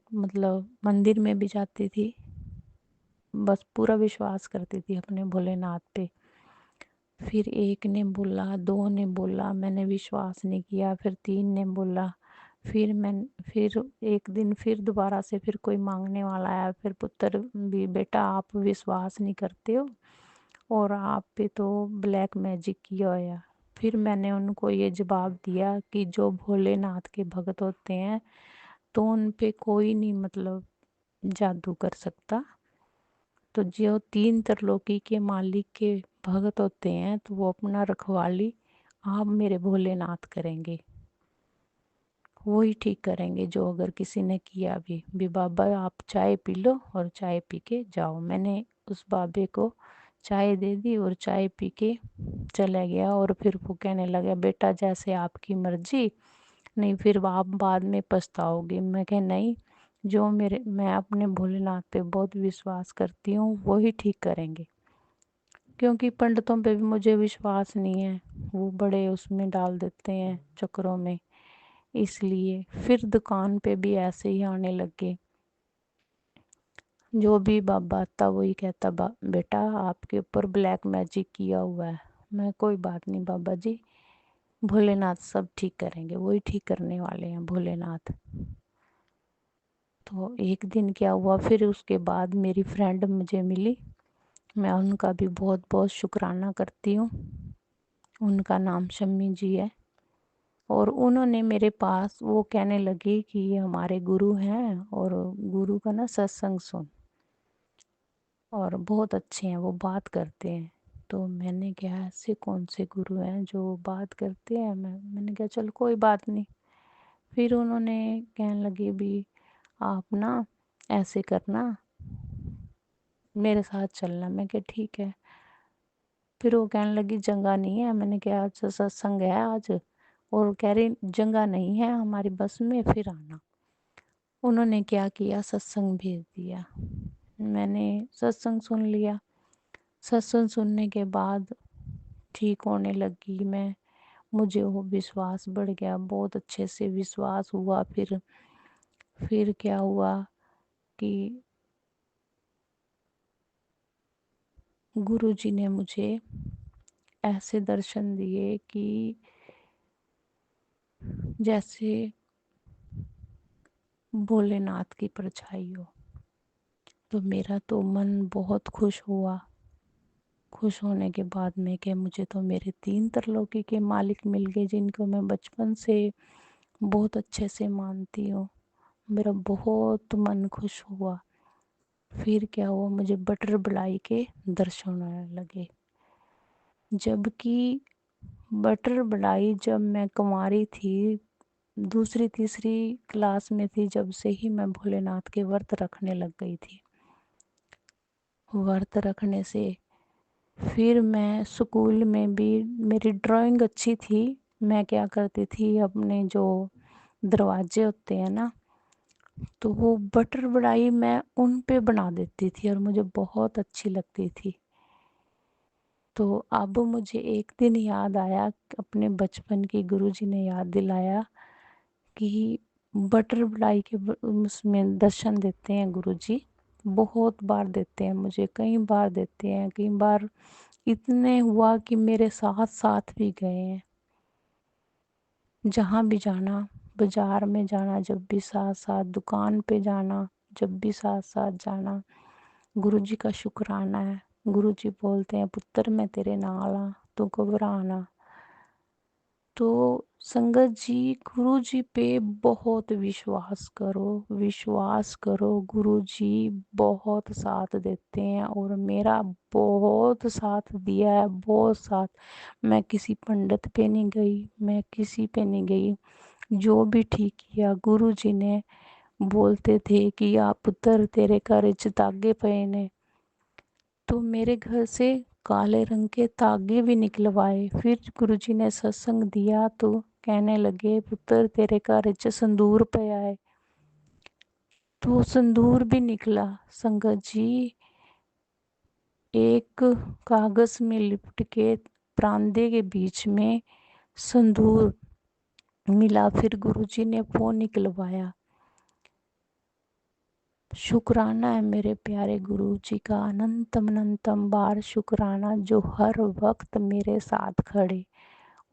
Speaker 5: मंदिर में भी जाती थी, बस पूरा विश्वास करती थी अपने भोलेनाथ पे। फिर एक ने बोला, दो ने बोला, मैंने विश्वास नहीं किया। फिर 3 ने बोला। फिर एक दिन फिर दोबारा से फिर कोई मांगने वाला आया। फिर पुत्र भी, बेटा आप विश्वास नहीं करते हो और आप पे तो ब्लैक मैजिक किया होया। फिर मैंने उनको ये जवाब दिया कि जो भोलेनाथ के भक्त होते हैं तो उन पे कोई नहीं जादू कर सकता। तो जो 3 त्रिलोकी के मालिक के भक्त होते हैं तो वो अपना रखवाली आप मेरे भोलेनाथ करेंगे, वही ठीक करेंगे। जो अगर किसी ने किया भी बाबा आप चाय पी लो और चाय पी के जाओ। मैंने उस बाबे को चाय दे दी और चाय पी के चला गया। और फिर वो कहने लगा, बेटा जैसे आपकी मर्जी, नहीं फिर आप बाद में पछताओगे। मैं कह नहीं, जो मैं अपने भोलेनाथ पे बहुत विश्वास करती हूँ वही ठीक करेंगे। क्योंकि पंडितों पे भी मुझे विश्वास नहीं है, वो बड़े उसमें डाल देते हैं चक्रों में। इसलिए फिर दुकान पे भी ऐसे ही आने लगे। जो भी बाबा आता वही कहता, बेटा आपके ऊपर ब्लैक मैजिक किया हुआ है। मैं कोई बात नहीं बाबा जी, भोलेनाथ सब ठीक करेंगे, वही ठीक करने वाले हैं भोलेनाथ। तो एक दिन क्या हुआ, फिर उसके बाद मेरी फ्रेंड मुझे मिली। मैं उनका भी बहुत बहुत शुक्राना करती हूँ। उनका नाम शम्मी जी है। और उन्होंने मेरे पास, वो कहने लगी कि ये हमारे गुरु हैं और गुरु का ना सत्संग सुन, और बहुत अच्छे हैं, वो बात करते हैं। तो मैंने कहा ऐसे कौन से गुरु हैं जो बात करते हैं। मैंने कहा चल कोई बात नहीं। फिर उन्होंने कहने लगे भी आप ना ऐसे करना, मेरे साथ चलना। मैं कहा ठीक है। फिर वो कहने लगी जगह नहीं है। मैंने कहा अच्छा सत्संग है आज, और कह रही जगह नहीं है हमारी बस में, फिर आना। उन्होंने क्या किया, सत्संग भेज दिया। मैंने सत्संग सुन लिया। सत्संग सुनने के बाद ठीक होने लगी मैं। मुझे वो विश्वास बढ़ गया, बहुत अच्छे से विश्वास हुआ। फिर क्या हुआ कि गुरु जी ने मुझे ऐसे दर्शन दिए कि जैसे भोलेनाथ की परछाई हो। तो मेरा तो मन बहुत खुश हुआ। खुश होने के बाद में कि मुझे तो मेरे 3 त्रिलोकी के मालिक मिल गए, जिनको मैं बचपन से बहुत अच्छे से मानती हूँ। मेरा बहुत मन खुश हुआ। फिर क्या हुआ, मुझे बटरफ्लाई के दर्शन होने लगे। जबकि बटरफ्लाई जब मैं कुंवारी थी, दूसरी तीसरी क्लास में थी, जब से ही मैं भोलेनाथ के व्रत रखने लग गई थी। व्रत रखने से फिर मैं स्कूल में भी, मेरी ड्राइंग अच्छी थी। मैं क्या करती थी, अपने जो दरवाजे होते हैं ना, तो वो बटरफ्लाई मैं उन पे बना देती थी और मुझे बहुत अच्छी लगती थी। तो अब मुझे एक दिन याद आया, अपने बचपन की गुरुजी ने याद दिलाया कि बटरफ्लाई के उसमें दर्शन देते हैं गुरुजी, बहुत बार देते हैं मुझे, कई बार देते हैं, कई बार इतने हुआ कि मेरे साथ साथ भी गए हैं। जहाँ भी जाना, बाजार में जाना जब भी साथ साथ, दुकान पे जाना जब भी साथ साथ जाना, गुरुजी का शुक्राना है। गुरुजी बोलते हैं, पुत्र मैं तेरे नाल हाँ, तू घबरा ना। तो संगत जी, गुरु जी पे बहुत विश्वास करो, विश्वास करो। गुरु जी बहुत साथ देते हैं और मेरा बहुत साथ दिया है, बहुत साथ। मैं किसी पंडित पे नहीं गई, मैं किसी पे नहीं गई, जो भी ठीक किया गुरु जी ने। बोलते थे कि आ पुत्र तेरे घर च धागे पे ने, तो मेरे घर से काले रंग के धागे भी निकलवाए। फिर गुरुजी ने सत्संग दिया तो कहने लगे, पुत्र तेरे घर च संदूर पया है। तो संदूर भी निकला संगत जी, एक कागज में लिपट के परांदे के बीच में संदूर मिला। फिर गुरुजी ने वो निकलवाया। शुक्राना है मेरे प्यारे गुरु जी का, अनंतम अनंतम बार शुक्राना, जो हर वक्त मेरे साथ खड़े।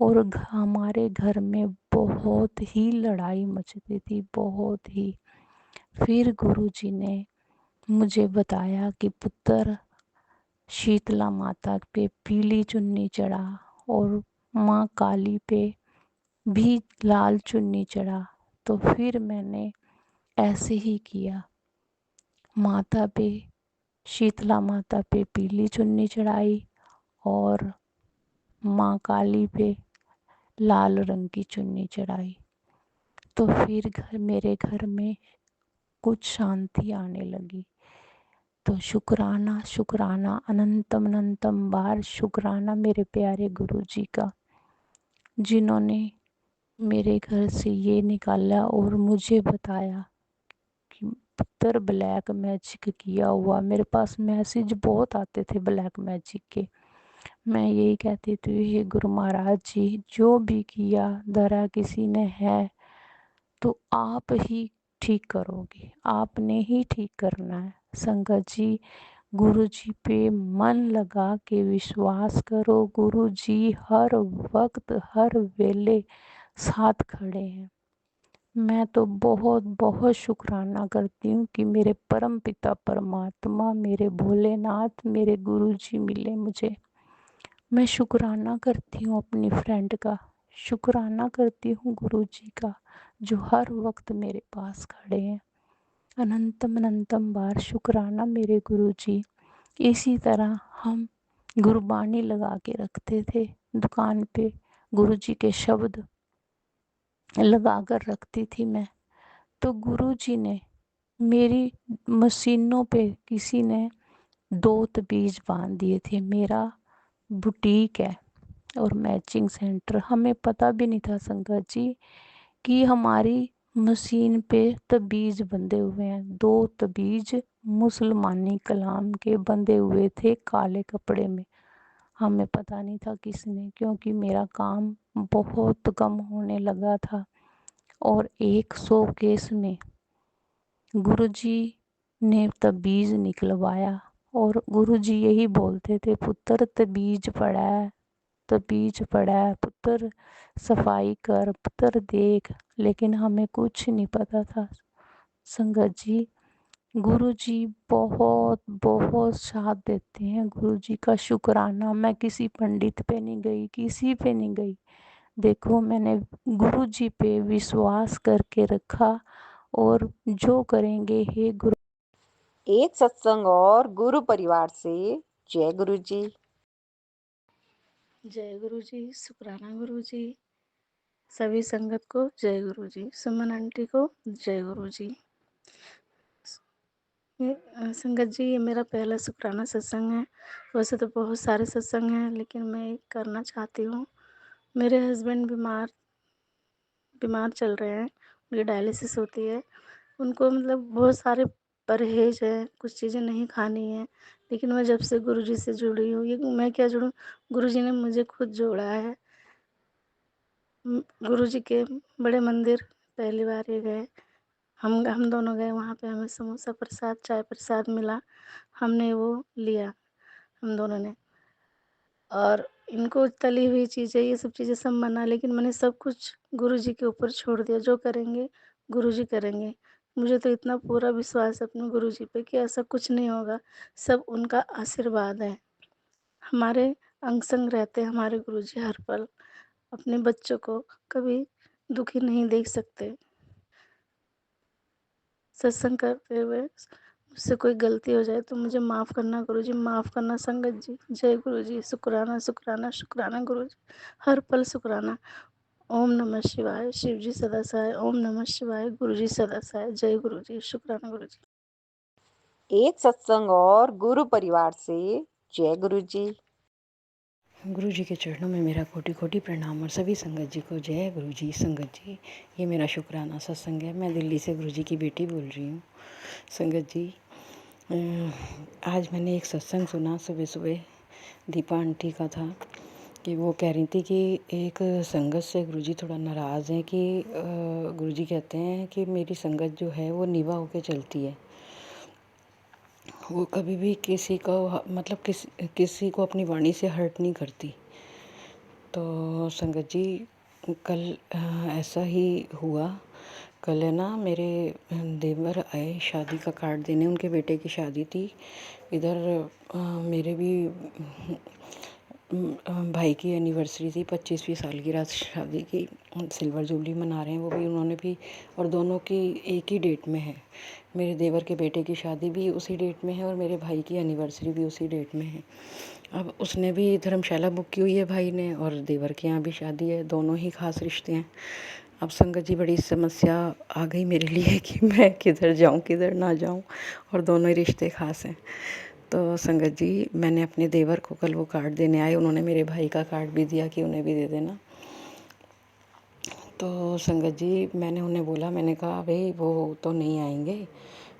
Speaker 5: और हमारे घर में बहुत ही लड़ाई मचती थी, बहुत ही। फिर गुरु जी ने मुझे बताया कि पुत्र शीतला माता पे पीली चुन्नी चढ़ा और माँ काली पे भी लाल चुन्नी चढ़ा। तो फिर मैंने ऐसे ही किया, माता पे, शीतला माता पे पीली चुन्नी चढ़ाई और माँ काली पे लाल रंग की चुन्नी चढ़ाई। तो फिर मेरे घर में कुछ शांति आने लगी। तो शुक्राना शुक्राना, अनंतम अनंतम बार शुक्राना मेरे प्यारे गुरु जी का, जिन्होंने मेरे घर से ये निकाला और मुझे बताया कि पुत्र ब्लैक मैजिक किया हुआ। मेरे पास मैसेज बहुत आते थे ब्लैक मैजिक के। मैं यही कहती थी, हे गुरु महाराज जी, जो भी किया धरा किसी ने है तो आप ही ठीक करोगे, आपने ही ठीक करना है। संगत जी, गुरु जी पे मन लगा के विश्वास करो। गुरु जी हर वक्त हर वेले साथ खड़े हैं। मैं तो बहुत बहुत शुक्राना करती हूँ कि मेरे परम पिता परमात्मा, मेरे भोलेनाथ, मेरे गुरु जी मिले मुझे। मैं शुक्राना करती हूँ अपनी फ्रेंड का, शुक्राना करती हूँ गुरु जी का, जो हर वक्त मेरे पास खड़े हैं। अनंतम अनंतम बार शुक्राना मेरे गुरु जी। इसी तरह हम गुरबानी लगा के रखते थे दुकान पे, गुरु जी के शब्द लगा कर रखती थी मैं। तो गुरु जी ने मेरी मशीनों पे किसी ने 2 तबीज बांध दिए थे। मेरा बुटीक है और मैचिंग सेंटर, हमें पता भी नहीं था संगत जी कि हमारी मशीन पे तबीज बंधे हुए हैं। 2 तबीज मुसलमानी कलाम के बंधे हुए थे काले कपड़े में। हमें पता नहीं था किसने, क्योंकि मेरा काम बहुत कम होने लगा था। और 100 केस में गुरुजी ने तबीज निकलवाया और गुरुजी यही बोलते थे, पुत्र तबीज पड़ा है, तबीज पड़ा है, पुत्र सफाई कर, पुत्र देख। लेकिन हमें कुछ नहीं पता था संगत जी। गुरुजी बहुत बहुत साथ देते हैं। गुरुजी का शुक्राना, मैं किसी पंडित पे नहीं गई, किसी पे नहीं गई। देखो मैंने गुरुजी पे विश्वास करके रखा और जो करेंगे हे गुरु
Speaker 2: एक सत्संग और गुरु परिवार से जय गुरु जी।
Speaker 5: जय गुरु जी, शुक्राना गुरु जी, सभी संगत को जय गुरु जी, सुमन आंटी को जय गुरु जी। संगत जी, ये मेरा पहला शुक्राना सत्संग है। वैसे तो बहुत सारे सत्संग हैं, लेकिन मैं एक करना चाहती हूँ। मेरे हस्बैंड बीमार चल रहे हैं, उनकी डायलिसिस होती है। उनको मतलब बहुत सारे परहेज है, कुछ चीज़ें नहीं खानी है। लेकिन मैं जब से गुरुजी से जुड़ी हूँ, ये मैं क्या जुड़ूँ, गुरुजी ने मुझे खुद जोड़ा है। गुरुजी के बड़े मंदिर पहली बार ये गए, हम दोनों गए, वहाँ पे हमें समोसा प्रसाद, चाय प्रसाद मिला, हमने वो लिया हम दोनों ने। और इनको तली हुई चीज़ें, ये सब चीज़ें सब मना, लेकिन मैंने सब कुछ गुरुजी के ऊपर छोड़ दिया। जो करेंगे गुरुजी करेंगे। मुझे तो इतना पूरा विश्वास है अपने गुरुजी पे कि ऐसा कुछ नहीं होगा, सब उनका आशीर्वाद है। हमारे अंग संग रहते हैं हमारे गुरुजी हर पल। अपने बच्चों को कभी दुखी नहीं देख सकते। सत्संग करते हुए मुझसे कोई गलती हो जाए तो मुझे माफ़ करना गुरुजी, माफ़ करना संगत जी। जय गुरुजी, शुक्राना शुक्राना शुक्राना गुरुजी, हर पल शुक्राना। ओम नमः शिवाय, शिव जी सदा सहाय। ओम नमः शिवाय, गुरु जी सदा सहाय। जय गुरु जी, शुक्राना गुरु जी।
Speaker 2: एक सत्संग और गुरु परिवार से जय गुरु जी।
Speaker 7: गुरु जी के चरणों में मेरा कोटि कोटि प्रणाम और सभी संगत जी को जय गुरु जी। संगत जी, ये मेरा शुक्राना सत्संग है। मैं दिल्ली से गुरु जी की बेटी बोल रही हूँ। संगत जी, आज मैंने एक सत्संग सुना सुबह सुबह, दीपा आंटी का था कि वो कह रही थी कि एक संगत से गुरुजी थोड़ा नाराज़ हैं कि गुरुजी कहते हैं कि मेरी संगत जो है वो निभा होके चलती है, वो कभी भी किसी को मतलब किसी को अपनी वाणी से हर्ट नहीं करती। तो संगत जी, कल ऐसा ही हुआ। कल है ना, मेरे देवर आए शादी का कार्ड देने, उनके बेटे की शादी थी। इधर मेरे भी भाई की एनिवर्सरी थी, 25वीं सालगिरह शादी की, सिल्वर जुबली मना रहे हैं वो भी, उन्होंने भी, और दोनों की एक ही डेट में है। मेरे देवर के बेटे की शादी भी उसी डेट में है और मेरे भाई की एनिवर्सरी भी उसी डेट में है। अब उसने भी धर्मशाला बुक की हुई है भाई ने, और देवर के यहाँ भी शादी है, दोनों ही खास रिश्ते हैं। अब संगत जी, बड़ी समस्या आ गई मेरे लिए कि मैं किधर जाऊँ किधर ना जाऊँ, और दोनों ही रिश्ते खास हैं। तो संगत जी, मैंने अपने देवर को कल वो कार्ड देने आए, उन्होंने मेरे भाई का कार्ड भी दिया कि उन्हें भी दे देना। तो संगत जी, मैंने उन्हें बोला, मैंने कहा भाई वो तो नहीं आएंगे,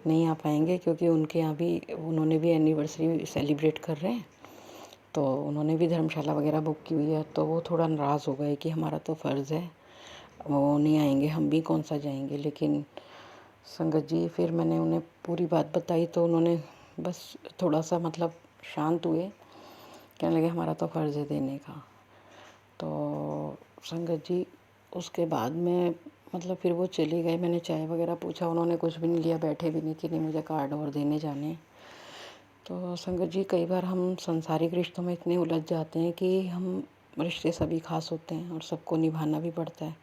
Speaker 7: नहीं आ पाएंगे, क्योंकि उनके यहाँ भी उन्होंने भी एनिवर्सरी सेलिब्रेट कर रहे हैं, तो उन्होंने भी धर्मशाला वगैरह बुक की हुई है। तो वो थोड़ा नाराज़ हो गए कि हमारा तो फ़र्ज़ है, वो नहीं आएंगे, हम भी कौन सा जाएंगे। लेकिन संगत जी, फिर मैंने उन्हें पूरी बात बताई तो उन्होंने बस थोड़ा सा मतलब शांत हुए, कहने लगे हमारा तो फ़र्ज़ है देने का। तो संगत जी, उसके बाद में मतलब फिर वो चले गए। मैंने चाय वगैरह पूछा, उन्होंने कुछ भी नहीं लिया, बैठे भी नहीं कि नहीं मुझे कार्ड और देने जाने हैं। तो संगत जी, कई बार हम सांसारिक रिश्तों में इतने उलझ जाते हैं कि हम रिश्ते सभी खास होते हैं और सबको निभाना भी पड़ता है।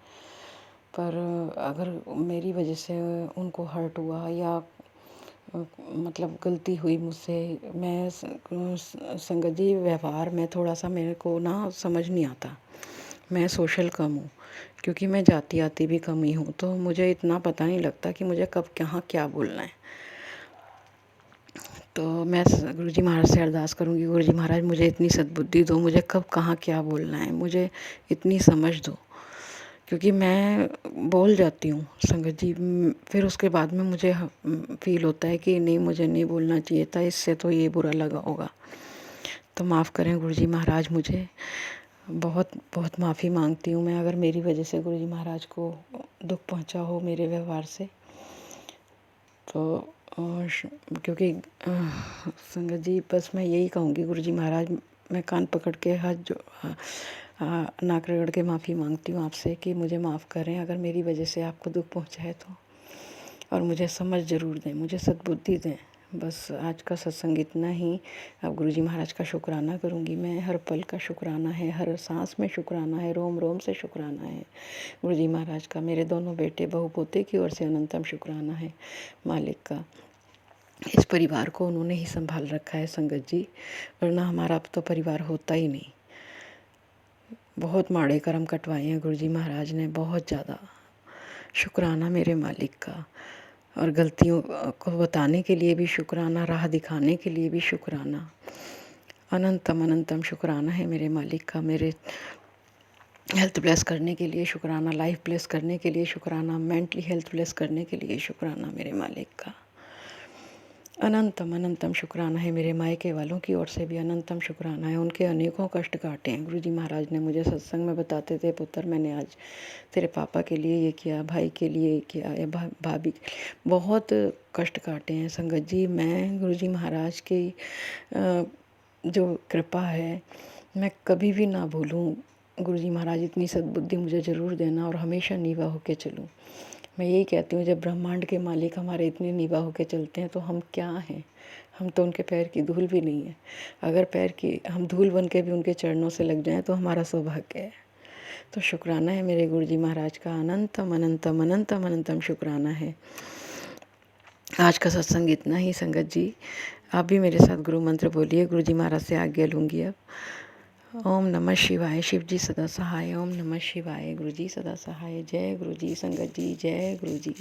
Speaker 7: पर अगर मेरी वजह से उनको हर्ट हुआ या मतलब गलती हुई मुझसे, मैं संगत जी, व्यवहार में थोड़ा सा मेरे को ना समझ नहीं आता। मैं सोशल कम हूँ, क्योंकि मैं जाती आती भी कम ही हूँ, तो मुझे इतना पता नहीं लगता कि मुझे कब कहाँ क्या बोलना है। तो मैं गुरुजी महाराज से अरदास करूँगी, गुरुजी महाराज मुझे इतनी सद्बुद्धि दो, मुझे कब कहाँ क्या बोलना है, मुझे इतनी समझ दो, क्योंकि मैं बोल जाती हूँ संगत जी। फिर उसके बाद में मुझे फील होता है कि नहीं, मुझे नहीं बोलना चाहिए था, इससे तो ये बुरा लगा होगा। तो माफ़ करें गुरुजी महाराज, मुझे बहुत बहुत माफ़ी मांगती हूँ मैं, अगर मेरी वजह से गुरुजी महाराज को दुख पहुँचा हो मेरे व्यवहार से। तो क्योंकि संगत जी, बस मैं यही कहूँगी गुरुजी महाराज, मैं कान पकड़ के हाथ नाक रगड़ के माफ़ी मांगती हूँ आपसे कि मुझे माफ़ करें अगर मेरी वजह से आपको दुख पहुँचा है तो, और मुझे समझ ज़रूर दें, मुझे सद्बुद्धि दें। बस आज का सत्संग इतना ही। अब गुरुजी महाराज का शुक्राना करूँगी मैं, हर पल का शुक्राना है, हर सांस में शुक्राना है, रोम रोम से शुक्राना है गुरुजी महाराज का। मेरे दोनों बेटे बहू पोते की ओर से अनंतम शुक्राना है मालिक का। इस परिवार को उन्होंने ही संभाल रखा है संगत जी, वरना हमारा अब तो परिवार होता ही नहीं। बहुत माड़े कर्म कटवाए हैं गुरुजी महाराज ने, बहुत ज़्यादा। शुक्राना मेरे मालिक का, और गलतियों को बताने के लिए भी शुक्राना, राह दिखाने के लिए भी शुक्राना। अनंतम अनंतम शुक्राना है मेरे मालिक का। मेरे हेल्थ ब्लेस करने के लिए शुक्राना, लाइफ ब्लेस करने के लिए शुक्राना, मेंटली हेल्थ ब्लेस करने के लिए शुक्राना मेरे मालिक का। अनंतम अनंतम शुक्राना है मेरे मायके वालों की ओर से भी अनंतम शुक्राना है। उनके अनेकों कष्ट काटे हैं। गुरुजी महाराज ने मुझे सत्संग में बताते थे, पुत्र मैंने आज तेरे पापा के लिए ये किया, भाई के लिए ये किया, या भाभी के लिए बहुत कष्ट काटे हैं संगत जी। मैं गुरुजी महाराज की जो कृपा है मैं कभी भी ना भूलूं। गुरुजी महाराज इतनी सद्बुद्धि मुझे ज़रूर देना और हमेशा नीवा होके चलूं। मैं यही कहती हूँ, जब ब्रह्मांड के मालिक हमारे इतने नीवा होके चलते हैं तो हम क्या हैं? हम तो उनके पैर की धूल भी नहीं है। अगर पैर की हम धूल बन के भी उनके चरणों से लग जाएं तो हमारा सौभाग्य है। तो शुक्राना है मेरे गुरुजी महाराज का, अनंतम अनंतम अनंतम अनंतम शुक्राना है। आज का सत्संग इतना ही संगत जी। आप भी मेरे साथ गुरु मंत्र बोलिए। गुरुजी महाराज से आज्ञा लूँगी अब। ओम नमः शिवाय, शिव जी सदा सहाय। ओम नमः शिवाय, गुरु जी सदा सहाय। जय गुरु जी संगत जी, जय गुरु जी।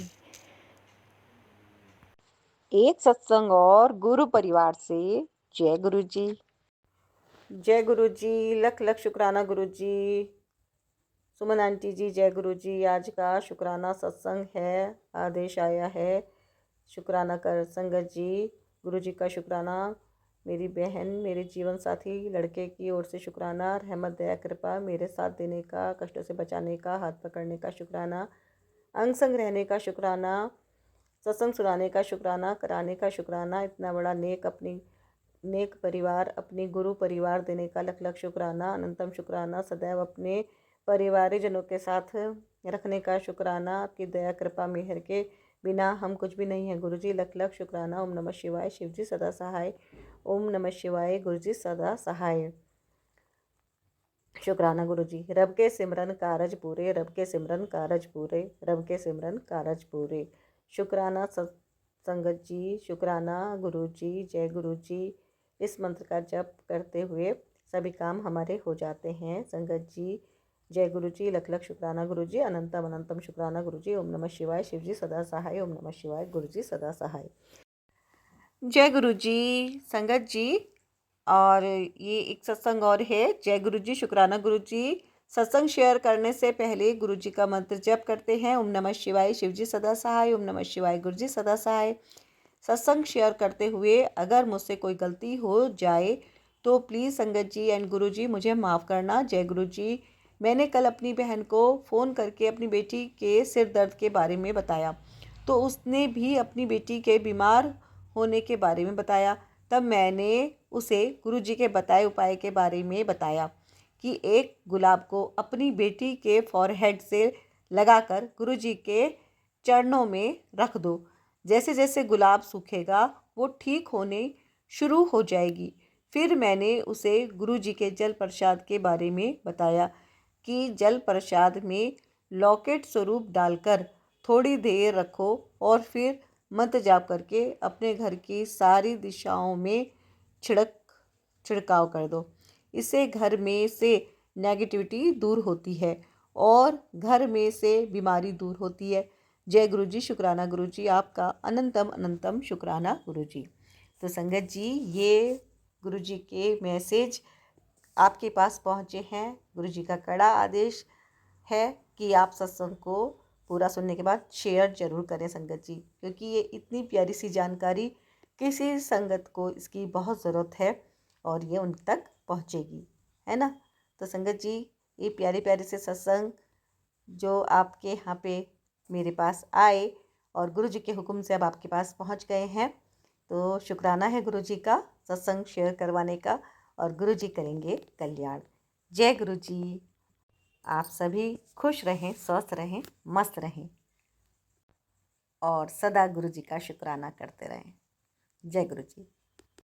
Speaker 2: एक सत्संग और गुरु परिवार से जय गुरु जी। जय गुरु जी, लख लख शुक्राना गुरु जी। सुमन आंटी जी जय गुरु जी। आज का शुक्राना सत्संग है, आदेश आया है शुक्राना कर संगत जी। गुरु जी का शुक्राना। मेरी बहन, मेरे जीवन साथी लड़के की ओर से शुक्राना। रहमत दया कृपा मेरे साथ देने का, कष्टों से बचाने का, हाथ पकड़ने का शुक्राना, अंग संग रहने का शुक्राना, सत्संग सुनाने का शुक्राना, कराने का शुक्राना। इतना बड़ा नेक परिवार, अपनी गुरु परिवार देने का लख लख शुक्राना। अनंतम शुक्राना। सदैव अपने परिवारजनों के साथ रखने का शुक्राना। आपकी दया कृपा मेहर के बिना हम कुछ भी नहीं हैं गुरुजी। लख लख शुक्राना। ओम नमः शिवाय, शिव जी सदा सहाय। ओम नमः शिवाय, गुरुजी सदा सहाय। शुक्राना गुरुजी। रब के सिमरन कारज पूरे, रब के सिमरन कारज पूरे, रब के सिमरन कारज पूरे। शुक्राना संगत जी, शुक्राना गुरुजी। जय गुरुजी। इस मंत्र का जप करते हुए सभी काम हमारे हो जाते हैं संगत जी। जय गुरु जी, लख लख शुक्राना गुरु जी। अनंतम अनंतम शुक्राना गुरु जी। ओम नमः शिवाय, शिव जी सदा सहाय। ओम नमः शिवाय, गुरु जी सदा सहाय। जय गुरु जी संगत जी। और ये एक सत्संग और है। जय गुरु जी, शुक्राना गुरु जी। सत्संग शेयर करने से पहले गुरु जी का मंत्र जप करते हैं। ओम नमः शिवाय, शिव जी सदा सहाय। ओम नमः शिवाय, गुरु जी सदा सहाय। सत्संग शेयर करते हुए अगर मुझसे कोई गलती हो जाए तो प्लीज़ संगत जी एंड गुरु जी मुझे माफ़ करना। जय गुरु जी। मैंने कल अपनी बहन को फ़ोन करके अपनी बेटी के सिर दर्द के बारे में बताया, तो उसने भी अपनी बेटी के बीमार होने के बारे में बताया। तब मैंने उसे गुरु जी के बताए उपाय के बारे में बताया कि एक गुलाब को अपनी बेटी के फॉरहेड से लगाकर गुरु जी के चरणों में रख दो। जैसे जैसे गुलाब सूखेगा वो ठीक होने शुरू हो जाएगी। फिर मैंने उसे गुरु जी के जल प्रसाद के बारे में बताया कि जल प्रसाद में लॉकेट स्वरूप डालकर थोड़ी देर रखो और फिर मंत्र जाप करके अपने घर की सारी दिशाओं में छिड़काव कर दो। इससे घर में से नेगेटिविटी दूर होती है और घर में से बीमारी दूर होती है। जय गुरु जी। शुक्राना गुरु जी, आपका अनंतम अनंतम शुक्राना गुरु जी। तो संगत जी, ये गुरु जी के मैसेज आपके पास पहुँचे हैं। गुरु जी का कड़ा आदेश है कि आप सत्संग को पूरा सुनने के बाद शेयर जरूर करें संगत जी, क्योंकि ये इतनी प्यारी सी जानकारी किसी संगत को इसकी बहुत ज़रूरत है और ये उन तक पहुँचेगी, है ना। तो संगत जी, ये प्यारे प्यारे से सत्संग जो आपके यहाँ पे मेरे पास आए और गुरु जी के हुक्म से अब आपके पास पहुँच गए हैं, तो शुक्राना है गुरु जी का सत्संग शेयर करवाने का, और गुरु जी करेंगे कल्याण। जय गुरु जी। आप सभी खुश रहें, स्वस्थ रहें, मस्त रहें और सदा गुरु जी का शुक्राना करते रहें। जय गुरु जी।